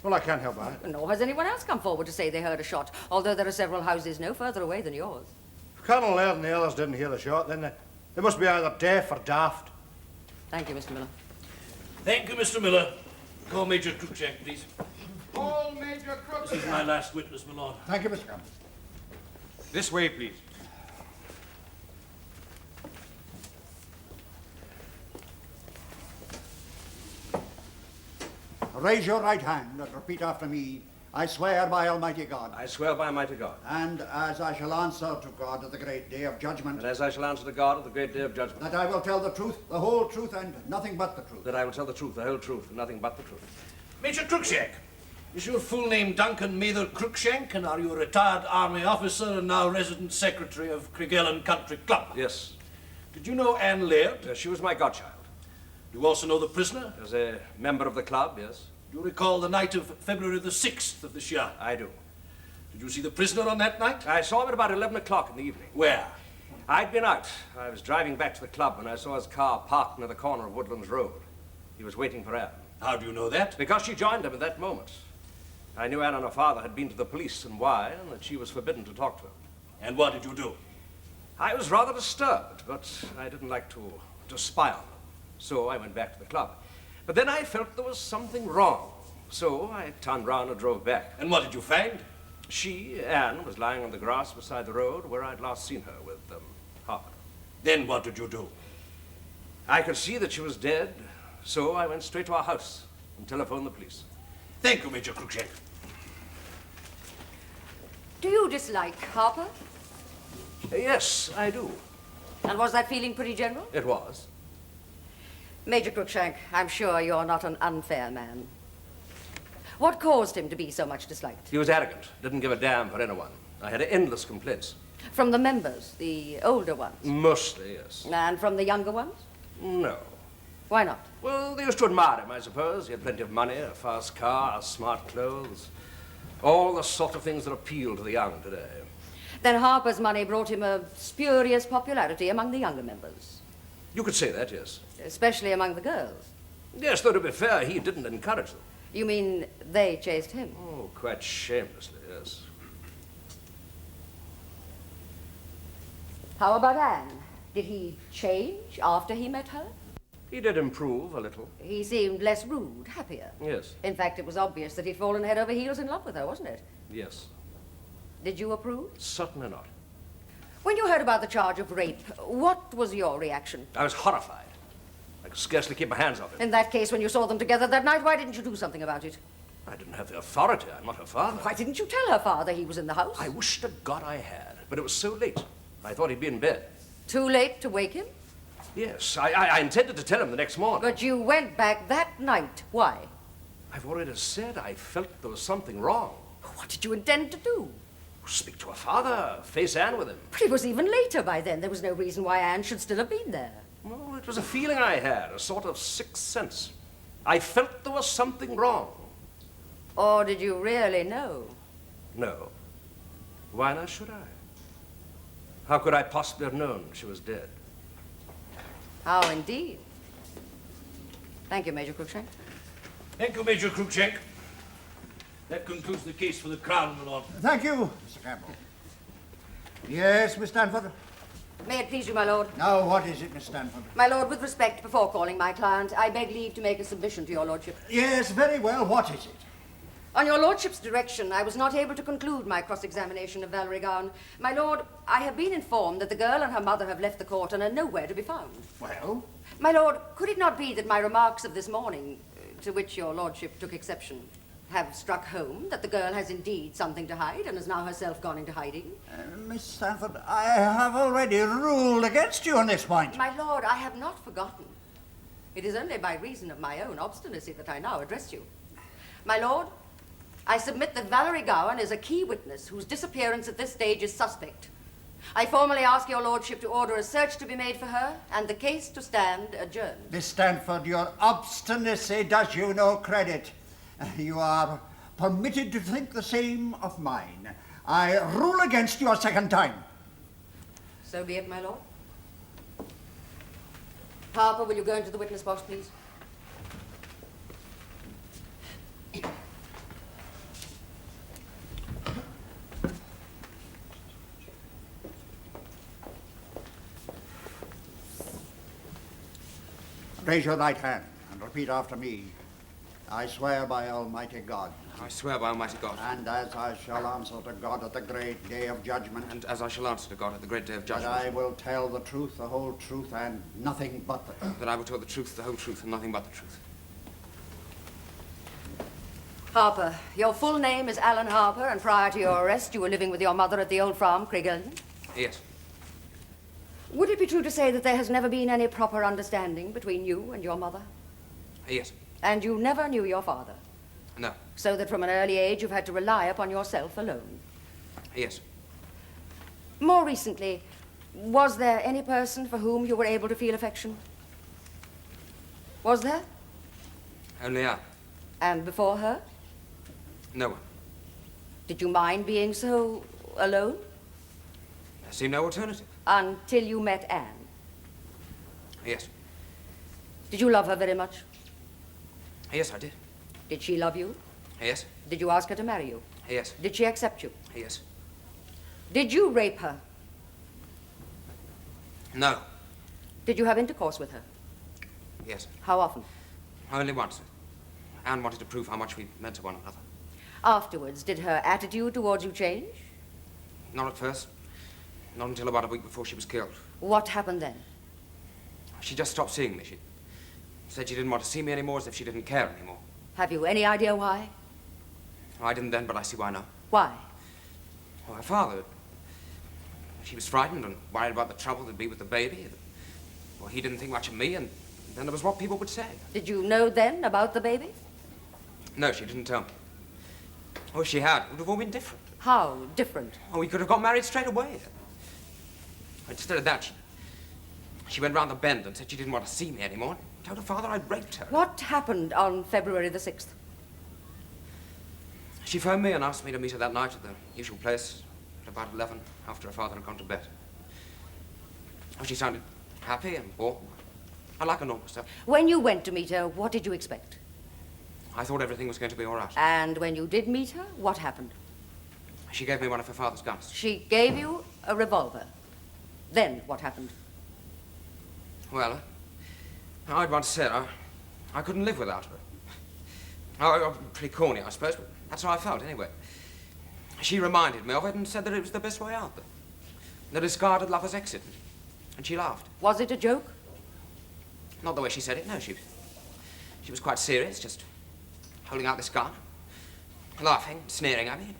Well, I can't help that. Nor has anyone else come forward to say they heard a shot, although there are several houses no further away than yours. If Colonel Laird and the others didn't hear the shot, then they must be either deaf or daft. Thank you, Mr. Miller. Thank you, Mr. Miller. Call Major Cruikshank, please. Call Major Cruikshank. This is my last witness, my lord. Thank you, Mr. Campbell. This way, please. Raise your right hand and repeat after me. I swear by Almighty God. I swear by Almighty God. And as I shall answer to God at the great day of judgment. And as I shall answer to God at the great day of judgment. That I will tell the truth, the whole truth, and nothing but the truth. That I will tell the truth, the whole truth, and nothing but the truth. Major Cruikshank, is your full name Duncan Mather Cruikshank, and are you a retired army officer and now resident secretary of Craigellon Country Club? Yes. Did you know Anne Laird? She was my godchild. You also know the prisoner? As a member of the club, yes. Do you recall the night of February the 6th of this year? I do. Did you see the prisoner on that night? I saw him at about 11 o'clock in the evening. Where? I'd been out. I was driving back to the club when I saw his car parked near the corner of Woodlands Road. He was waiting for Anne. How do you know that? Because she joined him at that moment. I knew Anne and her father had been to the police and why, and that she was forbidden to talk to him. And what did you do? I was rather disturbed, but I didn't like to spy on them. So I went back to the club. But then I felt there was something wrong. So I turned round and drove back. And what did you find? She, Anne, was lying on the grass beside the road where I'd last seen her with Harper. Then what did you do? I could see that she was dead, so I went straight to our house and telephoned the police. Thank you, Major Cruikshank. Do you dislike Harper? Yes, I do. And was that feeling pretty general? It was. Major Cruikshank, I'm sure you're not an unfair man. What caused him to be so much disliked? He was arrogant, didn't give a damn for anyone. I had endless complaints. From the members, the older ones? Mostly, yes. And from the younger ones? No. Why not? Well, they used to admire him, I suppose. He had plenty of money, a fast car, smart clothes. All the sort of things that appeal to the young today. Then Harper's money brought him a spurious popularity among the younger members. You could say that, yes. Especially among the girls. Yes, though to be fair, he didn't encourage them. You mean they chased him? Oh, quite shamelessly, yes. How about Anne? Did he change after he met her? He did improve a little. He seemed less rude, happier. Yes. In fact, it was obvious that he'd fallen head over heels in love with her, wasn't it? Yes. Did you approve? Certainly not. When you heard about the charge of rape, what was your reaction? I was horrified. I could scarcely keep my hands off him. In that case, when you saw them together that night, why didn't you do something about it? I didn't have the authority. I'm not her father. Why didn't you tell her father he was in the house? I wish to God I had, but it was so late. I thought he'd be in bed. Too late to wake him? Yes, I intended to tell him the next morning. But you went back that night. Why? I've already said I felt there was something wrong. What did you intend to do? Speak to her father, face Anne with him. But it was even later by then. There was no reason why Anne should still have been there. Well, it was a feeling I had, a sort of sixth sense. I felt there was something wrong. Or did you really know? No. Why not should I? How could I possibly have known she was dead? How indeed. Thank you, Major Cruikshank. Thank you, Major Cruikshank. That concludes the case for the Crown, my lord. Thank you, Mr. Campbell. Yes, Miss Stanford? May it please you, my lord? Now, what is it, Miss Stanford? My lord, with respect, before calling my client, I beg leave to make a submission to your lordship. Yes, very well. What is it? On your lordship's direction, I was not able to conclude my cross-examination of Valerie Gowan. My lord, I have been informed that the girl and her mother have left the court and are nowhere to be found. Well? My lord, could it not be that my remarks of this morning, to which your lordship took exception, have struck home that the girl has indeed something to hide and has now herself gone into hiding? Miss Stanford, I have already ruled against you on this point. My lord, I have not forgotten. It is only by reason of my own obstinacy that I now address you. My lord, I submit that Valerie Gowan is a key witness whose disappearance at this stage is suspect. I formally ask your lordship to order a search to be made for her and the case to stand adjourned. Miss Stanford, your obstinacy does you no credit. You are permitted to think the same of mine. I rule against you a second time. So be it, my lord. Harper, will you go into the witness box, please? Raise your right hand and repeat after me. I swear by Almighty God. I swear by Almighty God. And as I shall answer to God at the great day of judgment. And as I shall answer to God at the great day of judgment. That I will tell the truth, the whole truth, and nothing but the truth. That I will tell the truth, the whole truth, and nothing but the truth. Harper, your full name is Alan Harper, and prior to your arrest, you were living with your mother at the old farm, Craigellon? Yes. Would it be true to say that there has never been any proper understanding between you and your mother? Yes. And you never knew your father? No. So that from an early age you've had to rely upon yourself alone? Yes. More recently, was there any person for whom you were able to feel affection? Was there? Only I. And before her? No one. Did you mind being so alone? There seemed no alternative. Until you met Anne. Yes. Did you love her very much? Yes, I did. Did she love you? Yes. Did you ask her to marry you? Yes. Did she accept you? Yes. Did you rape her? No. Did you have intercourse with her? Yes. How often? Only once. Anne wanted to prove how much we meant to one another. Afterwards, did her attitude towards you change? Not at first. Not until about a week before she was killed. What happened then? She just stopped seeing me. She said she didn't want to see me anymore, as if she didn't care anymore. Have you any idea why? I didn't then, but I see why now. Why? Well, her father, she was frightened and worried about the trouble there'd be with the baby. Well, he didn't think much of me, and then there was what people would say. Did you know then about the baby? No, she didn't tell me. Oh, if she had, it would have all been different. How different? Oh, we could have got married straight away. Instead of that, she went round the bend and said she didn't want to see me anymore and told her father I'd raped her. What happened on February the 6th? She phoned me and asked me to meet her that night at the usual place at about 11, after her father had gone to bed. Oh, she sounded happy and warm. I like her normal stuff. When you went to meet her, what did you expect? I thought everything was going to be all right. And when you did meet her, what happened? She gave me one of her father's guns. She gave you a revolver. Then what happened? Well, I'd once said I couldn't live without her. Oh, pretty corny, I suppose, but that's how I felt anyway. She reminded me of it and said that it was the best way out, the discarded lover's exit. And she laughed. Was it a joke? Not the way she said it, no. She was quite serious, just holding out this gun, laughing, sneering at me,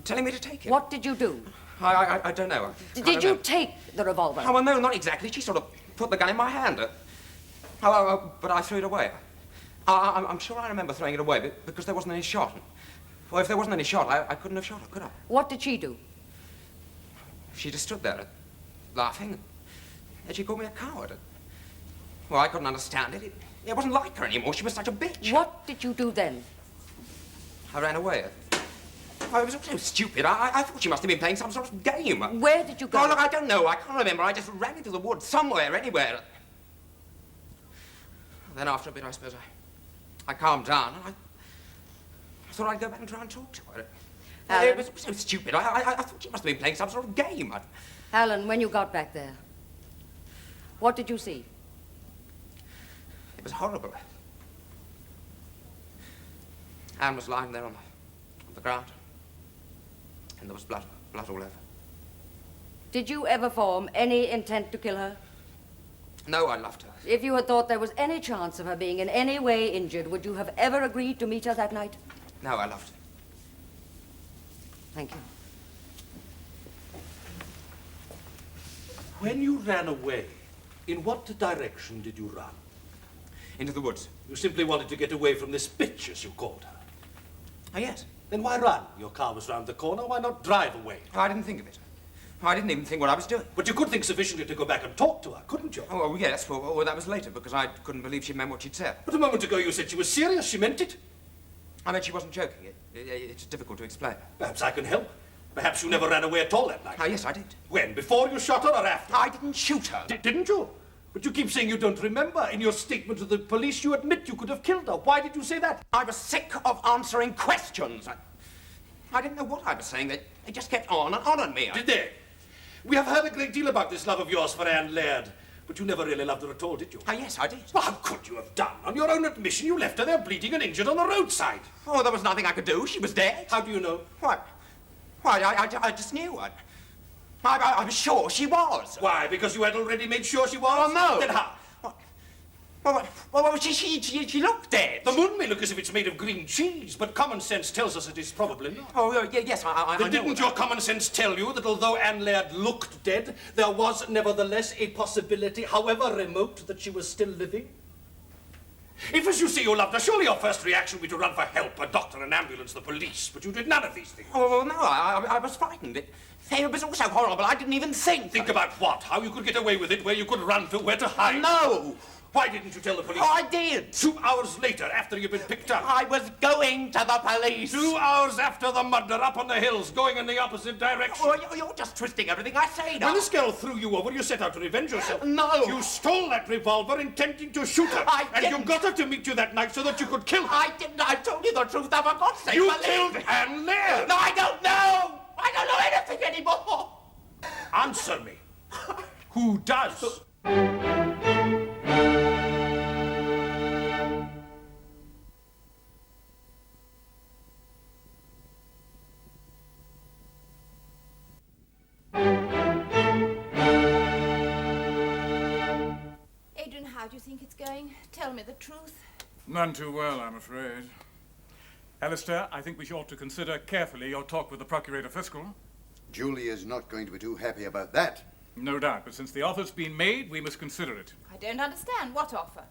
telling me to take it. What did you do? I don't know. Did you take the revolver? Oh, well, no, not exactly. She sort of put the gun in my hand. But I threw it away. I'm sure I remember throwing it away because there wasn't any shot. Well, if there wasn't any shot, I couldn't have shot her, could I? What did she do? She just stood there, laughing, and she called me a coward. Well, I couldn't understand it. It wasn't like her anymore. She was such a bitch. What did you do then? I ran away. Oh, it was so stupid. I thought she must have been playing some sort of game. Where did you go? Oh, look, I don't know. I can't remember. I just ran into the woods somewhere, anywhere. Then after a bit, I suppose I calmed down and I thought I'd go back and try and talk to her. It was so stupid. I thought she must have been playing some sort of game. Alan, when you got back there, what did you see? It was horrible. Anne was lying there on the ground, and there was blood all over. Did you ever form any intent to kill her? No, I loved her. If you had thought there was any chance of her being in any way injured, would you have ever agreed to meet her that night? No, I loved her. Thank you. When you ran away, in what direction did you run? Into the woods. You simply wanted to get away from this bitch, as you called her. Oh, yes. Then why run? Your car was round the corner. Why not drive away? Oh, I didn't think of it. I didn't even think what I was doing. But you could think sufficiently to go back and talk to her, couldn't you? Oh, well, yes. Well, that was later, because I couldn't believe she meant what she'd said. But a moment ago you said she was serious. She meant it. I meant she wasn't joking. It's difficult to explain. Perhaps I can help. Perhaps you never ran away at all that night. Ah, yes, I did. When? Before you shot her or after? I didn't shoot her. Didn't you? But you keep saying you don't remember. In your statement to the police, you admit you could have killed her. Why did you say that? I was sick of answering questions. I didn't know what I was saying. They just kept on and on me. Did they? We have heard a great deal about this love of yours for Anne Laird. But you never really loved her at all, did you? Ah, yes, I did. Well, how could you have done? On your own admission, you left her there bleeding and injured on the roadside. Oh, there was nothing I could do. She was dead. How do you know? Why, I just knew. I was sure she was. Why? Because you had already made sure she was? Oh, no. Then how? Well, she looked dead. The moon may look as if it's made of green cheese, but common sense tells us it is probably not. Oh, yes, I know. Didn't your common sense tell you that although Anne Laird looked dead, there was nevertheless a possibility, however remote, that she was still living? If, as you say, you loved her, surely your first reaction would be to run for help, a doctor, an ambulance, the police, but you did none of these things. Oh, well, no, I was frightened. It was all so horrible, I didn't even think. Think about what? How you could get away with it, where you could run to, where to hide. No! Why didn't you tell the police? Oh, I did. 2 hours later, after you'd been picked up. I was going to the police. 2 hours after the murder, up on the hills, going in the opposite direction. Oh, you're just twisting everything I say now. When this girl threw you over, you set out to revenge yourself. No. You stole that revolver intending to shoot her. And you got her to meet you that night so that you could kill her. I didn't. I told you the truth. For God's sake, You believe killed me. Anne Laird. No, I don't know. I don't know anything anymore. Answer me. Who does? Adrian, how do you think it's going? Tell me the truth. None too well, I'm afraid. Alistair, I think we ought to consider carefully your talk with the Procurator Fiscal. Julia's not going to be too happy about that. No doubt, but since the offer's been made, we must consider it. I don't understand. What offer?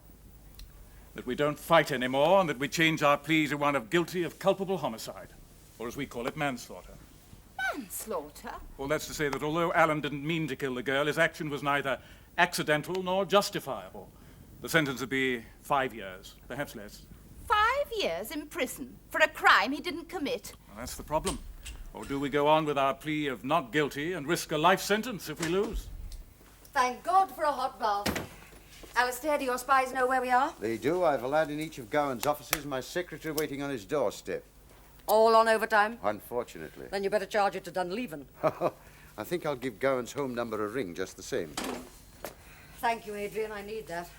That we don't fight anymore and that we change our plea to one of guilty of culpable homicide, or as we call it, manslaughter. Manslaughter? Well, that's to say that although Alan didn't mean to kill the girl, his action was neither accidental nor justifiable. The sentence would be 5 years, perhaps less. 5 years in prison for a crime he didn't commit. Well, that's the problem. Or do we go on with our plea of not guilty and risk a life sentence if we lose? Thank God for a hot bath. Alistair, do your spies know where we are? They do. I've a lad in each of Gowan's offices, my secretary waiting on his doorstep. All on overtime? Unfortunately. Then you better charge it to Dunleavon. I think I'll give Gowan's home number a ring just the same. Thank you, Adrian. I need that.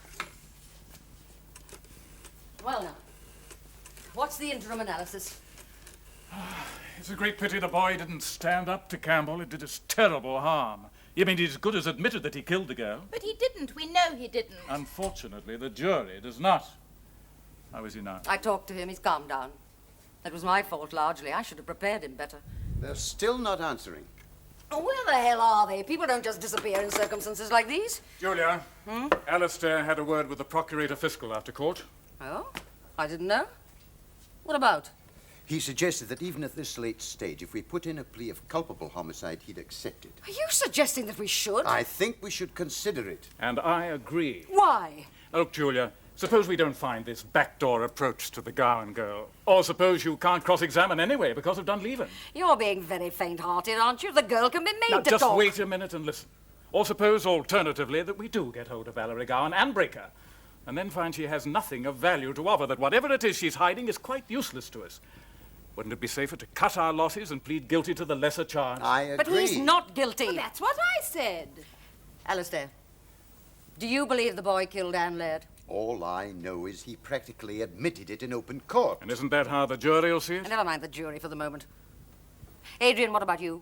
Well, now, what's the interim analysis? It's a great pity the boy didn't stand up to Campbell. It did us terrible harm. You mean he's good as admitted that he killed the girl? But he didn't. We know he didn't. Unfortunately, the jury does not. How is he now? I talked to him. He's calmed down. That was my fault, largely. I should have prepared him better. They're still not answering. Oh, where the hell are they? People don't just disappear in circumstances like these. Julia, Alistair had a word with the Procurator Fiscal after court. Oh? I didn't know. What about? He suggested that even at this late stage, if we put in a plea of culpable homicide, he'd accept it. Are you suggesting that we should? I think we should consider it. And I agree. Why? Look, Julia, suppose we don't find this backdoor approach to the Gowan girl. Or suppose you can't cross-examine anyway because of Dunleavon. You're being very faint-hearted, aren't you? The girl can be made Now, to just talk. wait a minute and listen. Or suppose, alternatively, that we do get hold of Valerie Gowan and break her, and then find she has nothing of value to offer, that whatever it is she's hiding is quite useless to us. Wouldn't it be safer to cut our losses and plead guilty to the lesser charge? I agree. But he's not guilty. Well, that's what I said. Alistair, do you believe the boy killed Anne Laird? All I know is he practically admitted it in open court. And isn't that how the jury will see it? Never mind the jury for the moment. Adrian, what about you?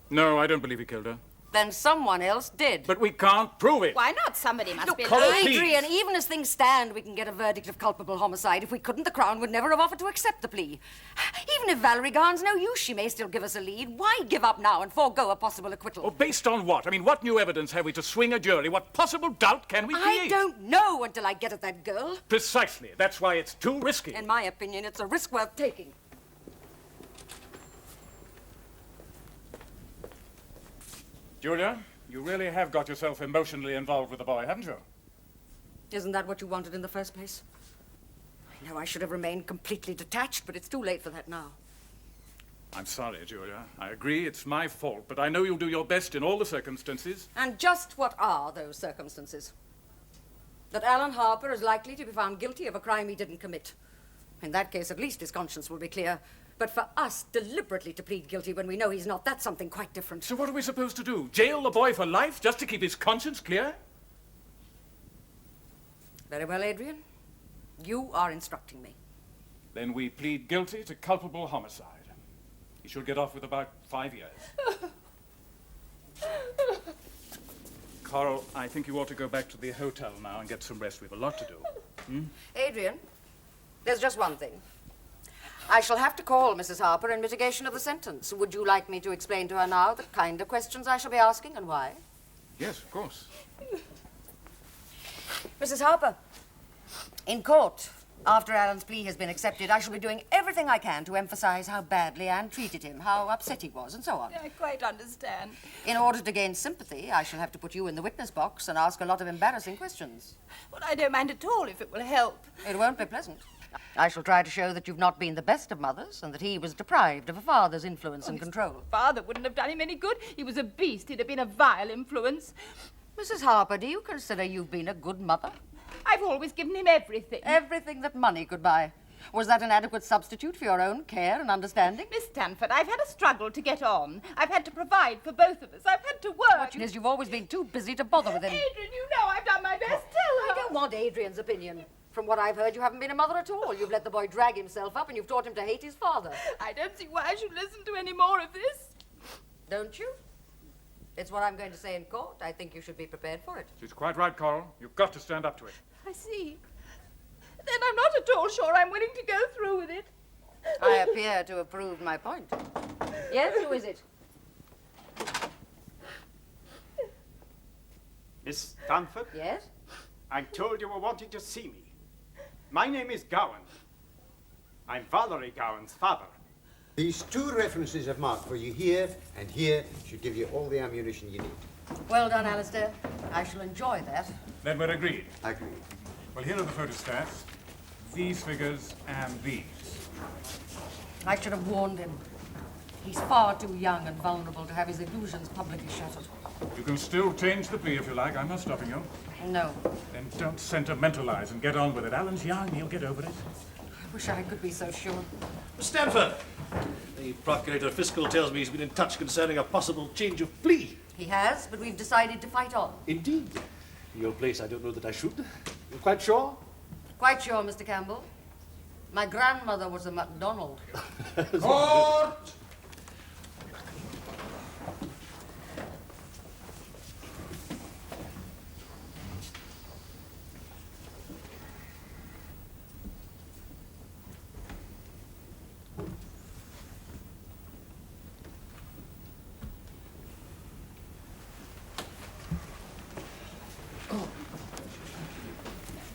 No, I don't believe he killed her. Then someone else did. But we can't prove it. Why not? Somebody must be Coral, lying. please. Adrian, even as things stand, we can get a verdict of culpable homicide. If we couldn't, the Crown would never have offered to accept the plea. Even if Valerie Gowan's no use, she may still give us a lead. Why give up now and forego a possible acquittal? Well, based on what? I mean, what new evidence have we to swing a jury? What possible doubt can we create? I don't know until I get at that girl. Precisely. That's why it's too risky. In my opinion, it's a risk worth taking. Julia, you really have got yourself emotionally involved with the boy, haven't you? Isn't that what you wanted in the first place? I know I should have remained completely detached, but it's too late for that now. I'm sorry, Julia. I agree it's my fault, but I know you'll do your best in all the circumstances. And just what are those circumstances? That Alan Harper is likely to be found guilty of a crime he didn't commit. In that case, at least his conscience will be clear. But for us deliberately to plead guilty when we know he's not, that's something quite different. So what are we supposed to do? Jail the boy for life just to keep his conscience clear? Very well, Adrian. You are instructing me. Then we plead guilty to culpable homicide. He should get off with about 5 years. Coral, I think you ought to go back to the hotel now and get some rest. We've a lot to do. Adrian, there's just one thing. I shall have to call Mrs. Harper in mitigation of the sentence. Would you like me to explain to her now the kind of questions I shall be asking and why? Yes, of course. Mrs. Harper, in court, After Alan's plea has been accepted, I shall be doing everything I can to emphasize how badly Anne treated him, how upset he was, and so on. I quite understand. In order to gain sympathy, I shall have to put you in the witness box and ask a lot of embarrassing questions. Well, I don't mind at all if it will help. It won't be pleasant. I shall try to show that you've not been the best of mothers and that he was deprived of a father's influence and control. Father wouldn't have done him any good. He was a beast. He'd have been a vile influence. Mrs. Harper, do you consider you've been a good mother? I've always given him everything. Everything that money could buy. Was that an adequate substitute for your own care and understanding? Miss Stanford, I've had a struggle to get on. I've had to provide for both of us. I've had to work. What is, you've always been too busy to bother with him. Adrian, you know I've done my best. Tell her. I don't want Adrian's opinion. From what I've heard, you haven't been a mother at all. You've let the boy drag himself up and you've taught him to hate his father. I don't see why I should listen to any more of this. Don't you? It's what I'm going to say in court. I think you should be prepared for it. She's quite right, Coral. You've got to stand up to it. I see. Then I'm not at all sure I'm willing to go through with it. I appear to have proved my point. Yes, who is it? Miss Stanford? Yes? I'm told you were wanting to see me. My name is Gowan. I'm Valerie Gowan's father. These two references I've marked for you here and here should give you all the ammunition you need. Well done, Alistair. I shall enjoy that. Then we're agreed. Agreed. Well, here are the photostats. These figures and these. I should have warned him. He's far too young and vulnerable to have his illusions publicly shattered. You can still change the plea if you like. I'm not stopping you. No. Then don't sentimentalize and get on with it. Alan's young. He'll get over it. I wish I could be so sure. Miss Stanford, the Procurator Fiscal tells me he's been in touch concerning a possible change of plea. He has, but we've decided to fight on. Indeed. In your place, I don't know that I should. You're quite sure? Quite sure, Mr. Campbell. My grandmother was a MacDonald. Court!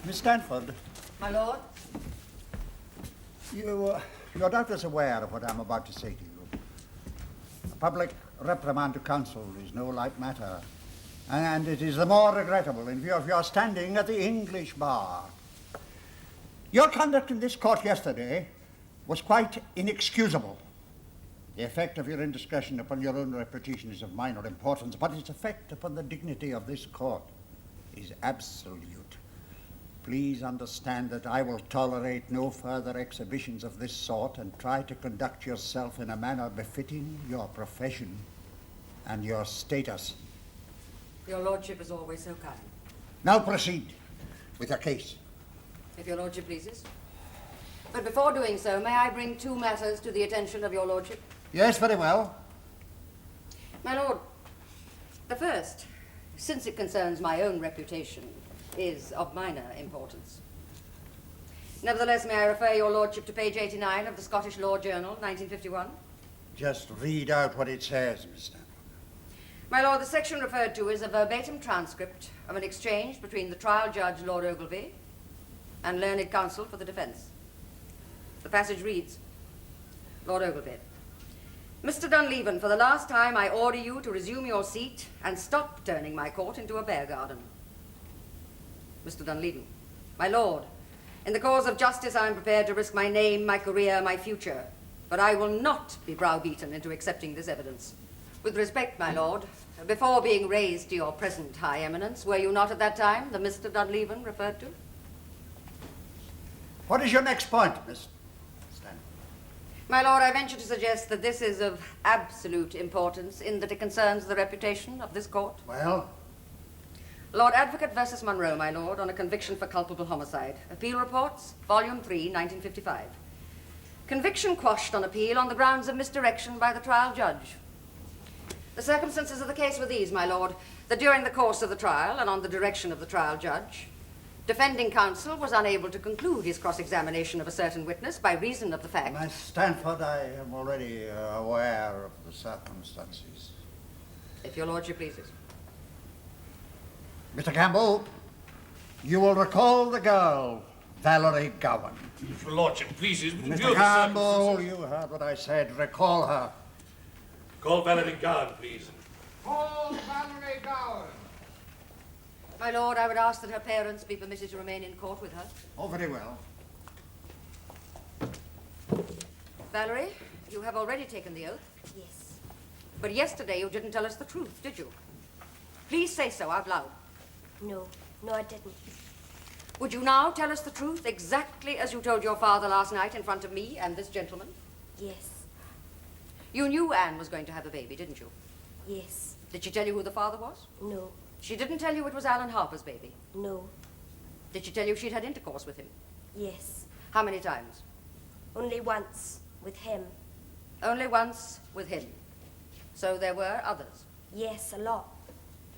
Miss Stanford. My lord? You're doubtless aware of what I'm about to say to you. A public reprimand to counsel is no light matter, and it is the more regrettable in view of your standing at the English bar. Your conduct in this court yesterday was quite inexcusable. The effect of your indiscretion upon your own reputation is of minor importance, but its effect upon the dignity of this court is absolute. Please understand that I will tolerate no further exhibitions of this sort and try to conduct yourself in a manner befitting your profession and your status. Your lordship is always so kind. Now proceed with your case. If your lordship pleases. But before doing so, may I bring two matters to the attention of your lordship? Yes, very well. My lord, the first, since it concerns my own reputation, is of minor importance. Nevertheless, may I refer your lordship to page 89 of the Scottish Law Journal, 1951? Just read out what it says, Miss Stanford. My lord, the section referred to is a verbatim transcript of an exchange between the trial judge, Lord Ogleby, and learned counsel for the defence. The passage reads, Lord Ogleby, Mr. Dunleavy, for the last time I order you to resume your seat and stop turning my court into a bear garden. Mr. Dunleavy, my lord, in the cause of justice I am prepared to risk my name, my career, my future, but I will not be browbeaten into accepting this evidence. With respect, my lord, before being raised to your present high eminence, were you not at that time the Mr. Dunleavy referred to? What is your next point, Miss Stanford? My lord, I venture to suggest that this is of absolute importance in that it concerns the reputation of this court. Well? Lord Advocate versus Monroe, my lord, on a conviction for culpable homicide. Appeal reports, volume 3, 1955. Conviction quashed on appeal on the grounds of misdirection by the trial judge. The circumstances of the case were these, my lord, that during the course of the trial and on the direction of the trial judge, defending counsel was unable to conclude his cross-examination of a certain witness by reason of the fact... Miss Stanford, I am already aware of the circumstances. If your lordship pleases. Mr. Campbell, you will recall the girl Valerie Gowan. If your lordship pleases, with Mr. Campbell, you heard what I said. Recall her. Call Valerie Gowan, please. Call Valerie Gowan. My lord, I would ask that her parents be permitted to remain in court with her. Oh, very well. Valerie, you have already taken the oath. Yes. But yesterday you didn't tell us the truth, did you? Please say so out loud. No, I didn't. Would you now tell us the truth exactly as you told your father last night in front of me and this gentleman? Yes. You knew Anne was going to have a baby, didn't you? Yes. Did she tell you who the father was? No. She didn't tell you it was Alan Harper's baby? No. Did she tell you she'd had intercourse with him? Yes. How many times? Only once, with him. Only once with him. So there were others? Yes, a lot.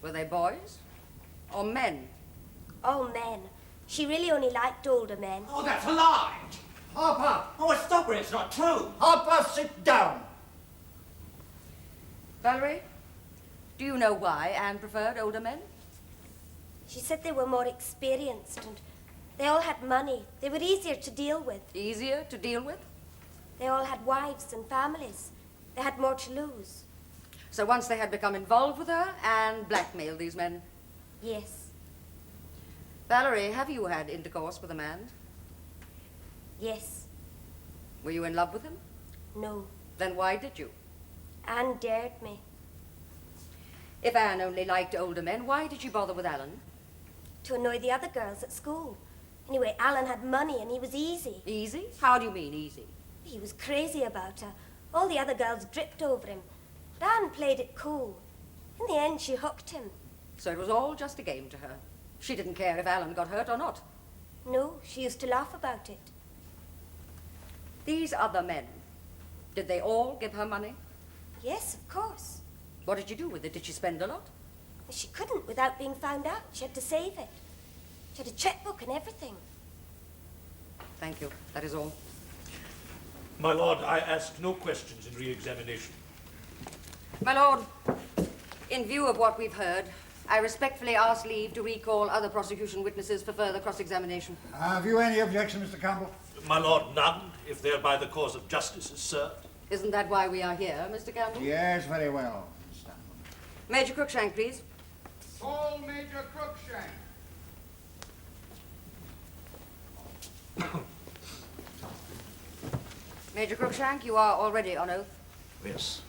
Were they boys or men? All men. She really only liked older men. Oh, that's a lie! Harper! Oh, stop it, it's not true. Harper, sit down! Valerie, do you know why Anne preferred older men? She said they were more experienced and they all had money. They were easier to deal with. Easier to deal with? They all had wives and families. They had more to lose. So once they had become involved with her, Anne blackmailed these men? Yes. Valerie, have you had intercourse with a man? Yes. Were you in love with him? No. Then why did you? Anne dared me. If Anne only liked older men, why did she bother with Alan? To annoy the other girls at school. Anyway, Alan had money and he was easy. Easy? How do you mean easy? He was crazy about her. All the other girls dripped over him. But Anne played it cool. In the end, she hooked him. So it was all just a game to her. She didn't care if Alan got hurt or not. No, she used to laugh about it. These other men, did they all give her money? Yes, of course. What did you do with it? Did she spend a lot? She couldn't without being found out. She had to save it. She had a checkbook and everything. Thank you. That is all. My lord, I ask no questions in re-examination. My lord, in view of what we've heard, I respectfully ask leave to recall other prosecution witnesses for further cross-examination. Have you any objection, Mr. Campbell? My lord, none, if thereby the cause of justice is served. Isn't that why we are here, Mr. Campbell? Yes, very well, Miss Stanley. Major Cruikshank, please. Call Major Cruikshank. Major Cruikshank, you are already on oath. Yes.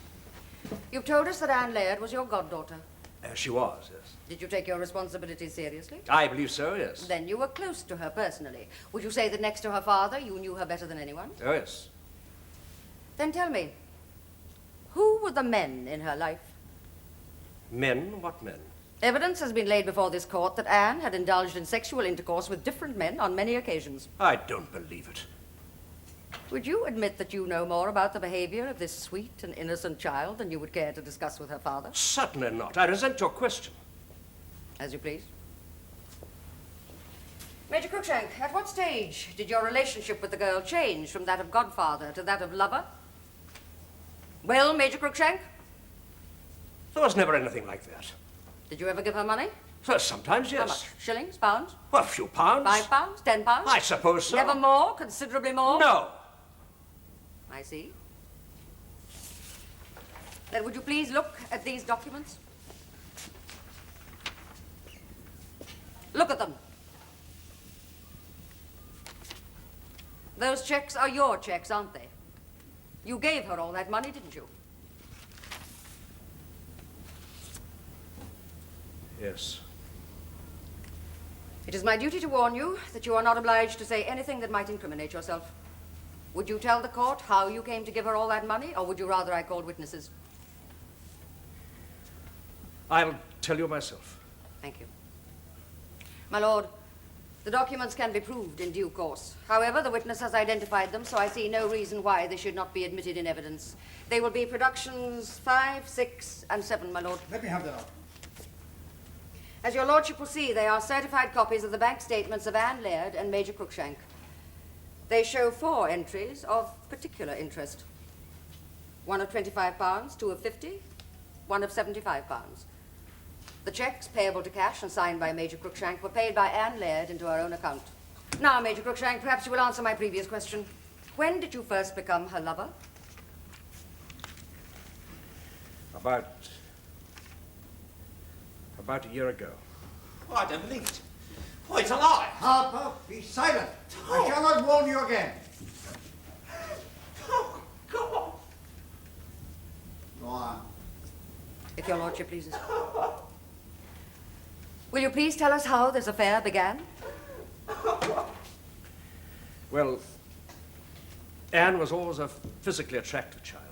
You've told us that Anne Laird was your goddaughter. She was, yes. Did you take your responsibilities seriously? I believe so, yes. Then you were close to her personally. Would you say that next to her father, you knew her better than anyone? Oh, yes. Then tell me, who were the men in her life? Men? What men? Evidence has been laid before this court that Anne had indulged in sexual intercourse with different men on many occasions. I don't believe it. Would you admit that you know more about the behavior of this sweet and innocent child than you would care to discuss with her father? Certainly not. I resent your question. As you please. Major Cruikshank, at what stage did your relationship with the girl change from that of godfather to that of lover? Well, Major Cruikshank? There was never anything like that. Did you ever give her money? Well, sometimes, yes. How much? Shillings? Pounds? Well, a few pounds. £5? £10? I suppose so. Never more? Considerably more? No. I see. Then would you please look at these documents? Look at them. Those checks are your checks, aren't they? You gave her all that money, didn't you? Yes. It is my duty to warn you that you are not obliged to say anything that might incriminate yourself. Would you tell the court how you came to give her all that money, or would you rather I called witnesses? I'll tell you myself. Thank you. My lord, the documents can be proved in due course. However, the witness has identified them, so I see no reason why they should not be admitted in evidence. They will be productions 5, 6, and 7, my lord. Let me have that up. As your lordship will see, they are certified copies of the bank statements of Anne Laird and Major Cruikshank. They show 4 entries of particular interest. One of £25, 2 of 50, one of £75. The checks, payable to cash and signed by Major Cruikshank, were paid by Anne Laird into her own account. Now, Major Cruikshank, perhaps you will answer my previous question. When did you first become her lover? About a year ago. Oh, I don't believe it. Oh, it's a lie. Harper, be silent. I shall not warn you again. Oh, go on. Go on. If your lordship pleases. Will you please tell us how this affair began? Well, Anne was always a physically attractive child.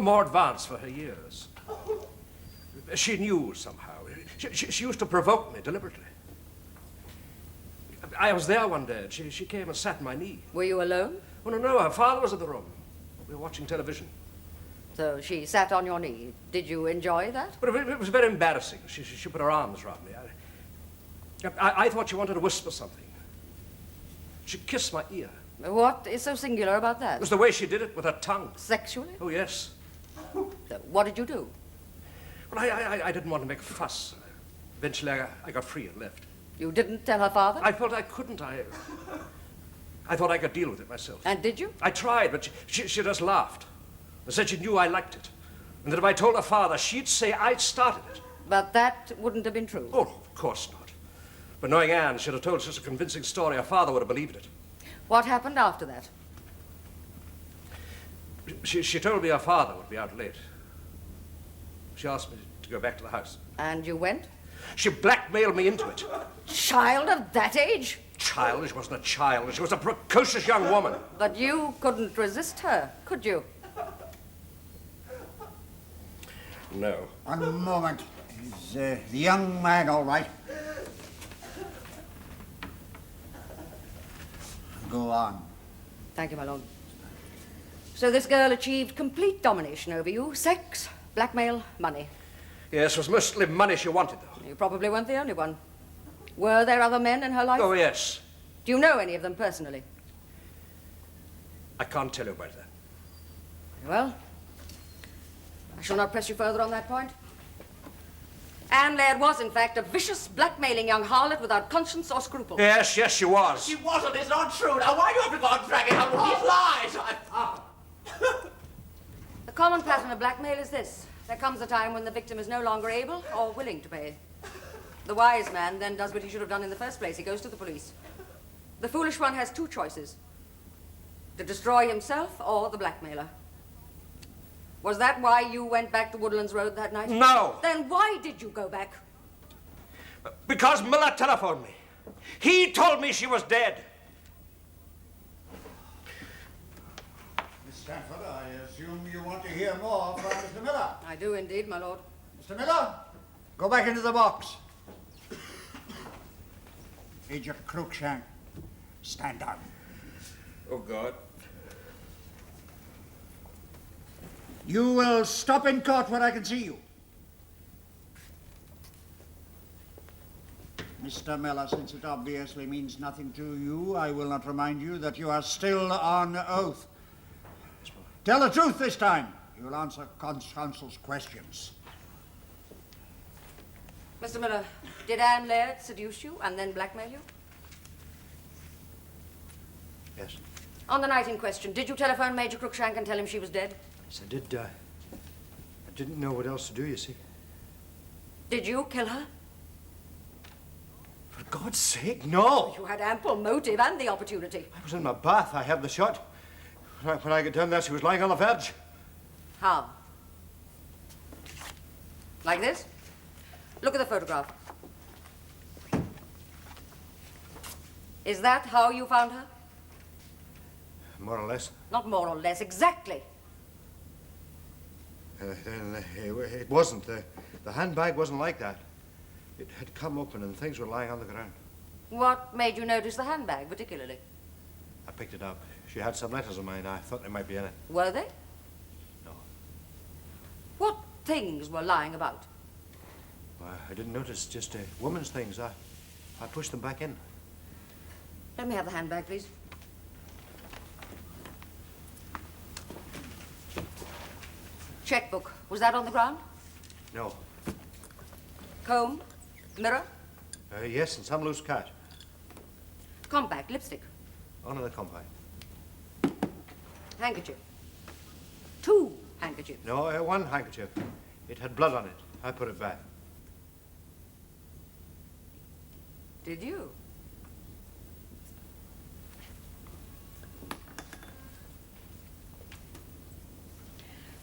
More advanced for her years. She knew somehow. She used to provoke me deliberately. I was there one day, and she came and sat on my knee. Were you alone? Oh, no, her father was in the room. We were watching television. So she sat on your knee. Did you enjoy that? But it was very embarrassing. She put her arms around me. I thought she wanted to whisper something. She kissed my ear. What is so singular about that? It was the way she did it with her tongue. Sexually? Oh, yes. So what did you do? Well, I didn't want to make a fuss. Eventually, I got free and left. You didn't tell her father? I felt I couldn't. I thought I could deal with it myself. And did you? I tried, but she just laughed. And said she knew I liked it. And that if I told her father, she'd say I'd started it. But that wouldn't have been true. Oh, of course not. But knowing Anne, she'd have told such a convincing story, her father would have believed it. What happened after that? She told me her father would be out late. She asked me to go back to the house. And you went? She blackmailed me into it. Child of that age? Child? She wasn't a child. She was a precocious young woman. But you couldn't resist her, could you? No. One moment. Is the young man all right? Go on. Thank you, my lord. So this girl achieved complete domination over you. Sex, blackmail, money. Yes, it was mostly money she wanted, though. You probably weren't the only one. Were there other men in her life? Oh, yes. Do you know any of them personally? I can't tell you about that. Well, I shall not press you further on that point. Anne Laird was, in fact, a vicious, blackmailing young harlot without conscience or scruple. Yes, she was. She wasn't. It's not true. Now, why do you have to go on dragging out all these lies? The common pattern of blackmail is this. There comes a time when the victim is no longer able or willing to pay. The wise man then does what he should have done in the first place. He goes to the police. The foolish one has two choices. To destroy himself or the blackmailer. Was that why you went back to Woodlands Road that night? No. Then why did you go back? Because Miller telephoned me. He told me she was dead. Miss Stafford, I assume you want to hear more from Mr. Miller. I do indeed, my lord. Mr. Miller, go back into the box. Major Cruikshank, stand down. Oh, God. You will stop in court where I can see you. Mr. Miller, since it obviously means nothing to you, I will not remind you that you are still on oath. Tell the truth this time. You will answer counsel's questions. Mr. Miller, did Anne Laird seduce you and then blackmail you? Yes. On the night in question, did you telephone Major Cruikshank and tell him she was dead? Yes, I did. I didn't know what else to do, you see. Did you kill her? For God's sake, no! You had ample motive and the opportunity. I was in my bath. I had the shot. When I got down there, she was lying on the verge. How? Like this? Look at the photograph. Is that how you found her? More or less. Not more or less, exactly. It wasn't. The handbag wasn't like that. It had come open and things were lying on the ground. What made you notice the handbag particularly? I picked it up. She had some letters of mine. I thought they might be in it. Were they? No. What things were lying about? Well, I didn't notice. Just woman's things. I pushed them back in. Let me have the handbag, please. Checkbook. Was that on the ground? No. Comb? Mirror? Yes, and some loose cat. Compact lipstick. On the compact. Handkerchief. 2 handkerchiefs. No, one handkerchief. It had blood on it. I put it back. Did you?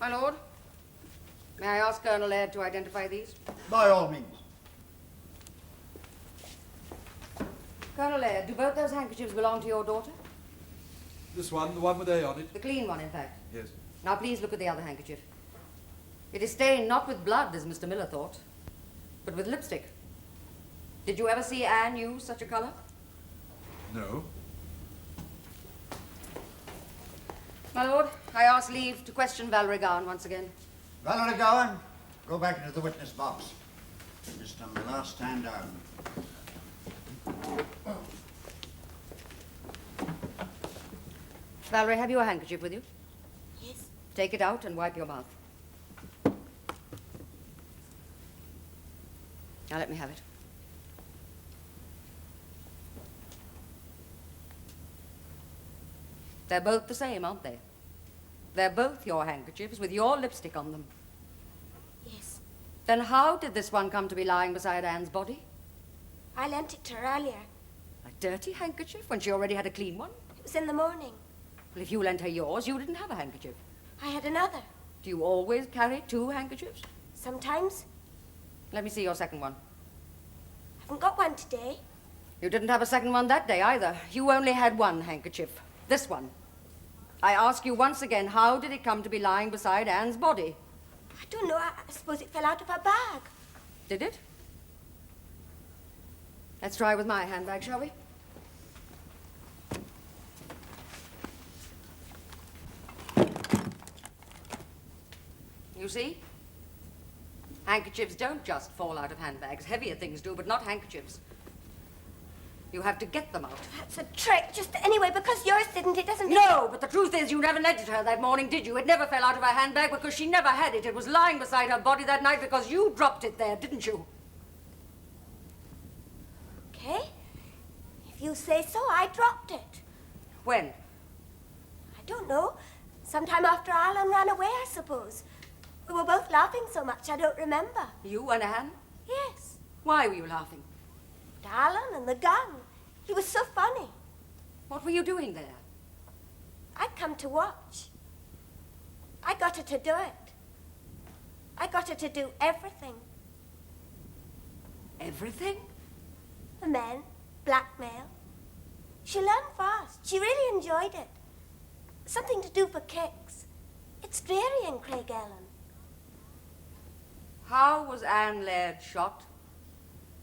My lord, may I ask Colonel Laird to identify these? By all means. Colonel Laird, do both those handkerchiefs belong to your daughter? This one, the one with A on it? The clean one, in fact. Yes. Now, please look at the other handkerchief. It is stained not with blood, as Mr. Miller thought, but with lipstick. Did you ever see Anne use such a color? No. My lord, I ask leave to question Valerie Gowan once again. Valerie Gowan, go back into the witness box. Mr. Miller, stand down. Valerie, have you a handkerchief with you? Yes. Take it out and wipe your mouth. Now let me have it. They're both the same, aren't they? They're both your handkerchiefs with your lipstick on them. Yes. Then how did this one come to be lying beside Anne's body? I lent it to her earlier. A dirty handkerchief when she already had a clean one? It was in the morning. Well, if you lent her yours, you didn't have a handkerchief. I had another. Do you always carry 2 handkerchiefs? Sometimes. Let me see your second one. I haven't got one today. You didn't have a second one that day either. You only had 1 handkerchief. This one. I ask you once again, how did it come to be lying beside Anne's body? I don't know. I suppose it fell out of her bag. Did it? Let's try with my handbag, shall we? You see? Handkerchiefs don't just fall out of handbags. Heavier things do, but not handkerchiefs. You have to get them out. That's a trick. Just anyway, because yours didn't, it doesn't... No, but the truth is you never lent it to her that morning, did you? It never fell out of her handbag because she never had it. It was lying beside her body that night because you dropped it there, didn't you? Okay. If you say so, I dropped it. When? I don't know. Sometime after Alan ran away, I suppose. We were both laughing so much, I don't remember. You and Anne? Yes. Why were you laughing? At Alan and the gun. He was so funny. What were you doing there? I'd come to watch. I got her to do it. I got her to do everything. Everything? The men, blackmail. She learned fast. She really enjoyed it. Something to do for kicks. It's dreary in Craig Ellen. How was Anne Laird shot?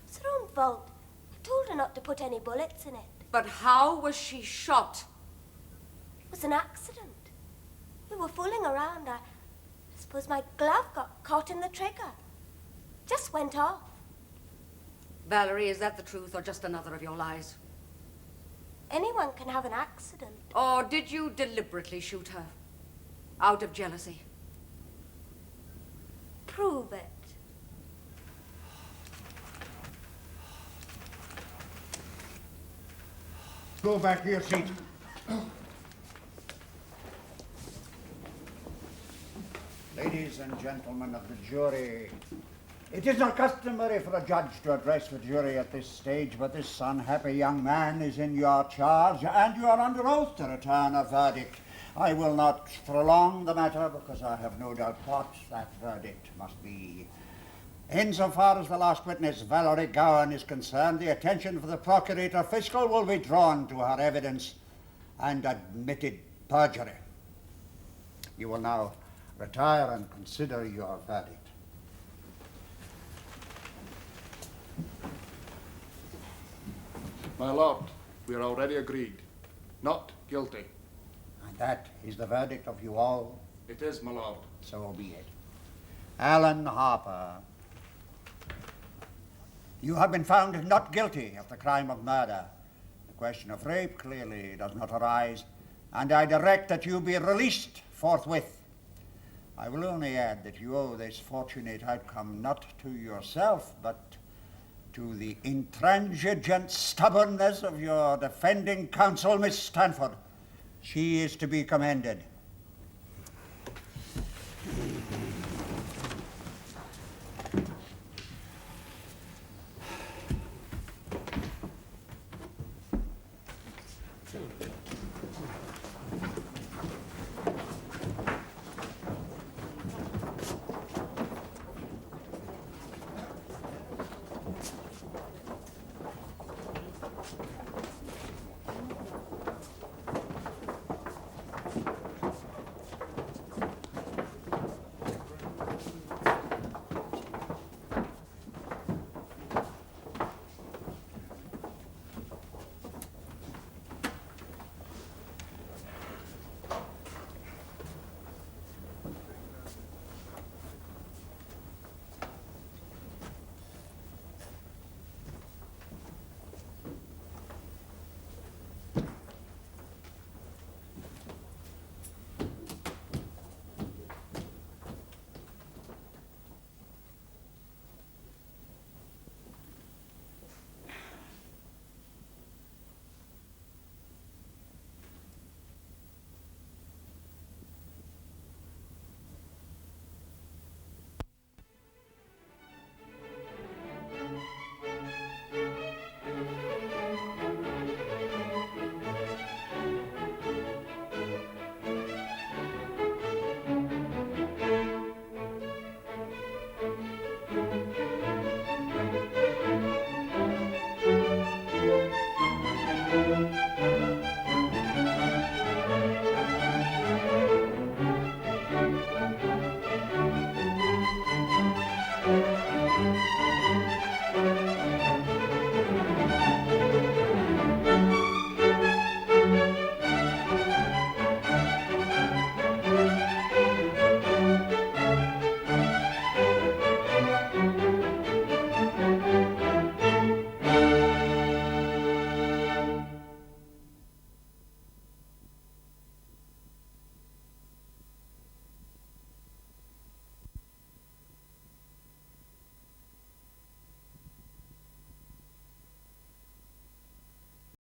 It's her own fault. I told her not to put any bullets in it. But how was she shot? It was an accident. We were fooling around. I suppose my glove got caught in the trigger. Just went off. Valerie, is that the truth or just another of your lies? Anyone can have an accident. Or did you deliberately shoot her? Out of jealousy? Prove it. Go back to your seat. Ladies and gentlemen of the jury, it is not customary for a judge to address the jury at this stage, but this unhappy young man is in your charge, and you are under oath to return a verdict. I will not prolong the matter, because I have no doubt what that verdict must be. Insofar as the last witness, Valerie Gowan, is concerned, the attention of the Procurator Fiscal will be drawn to her evidence and admitted perjury. You will now retire and consider your verdict. My lord, we are already agreed. Not guilty. And that is the verdict of you all? It is, my lord. So be it. Alan Harper, you have been found not guilty of the crime of murder. The question of rape clearly does not arise, and I direct that you be released forthwith. I will only add that you owe this fortunate outcome not to yourself, but to the intransigent stubbornness of your defending counsel, Miss Stanford. She is to be commended.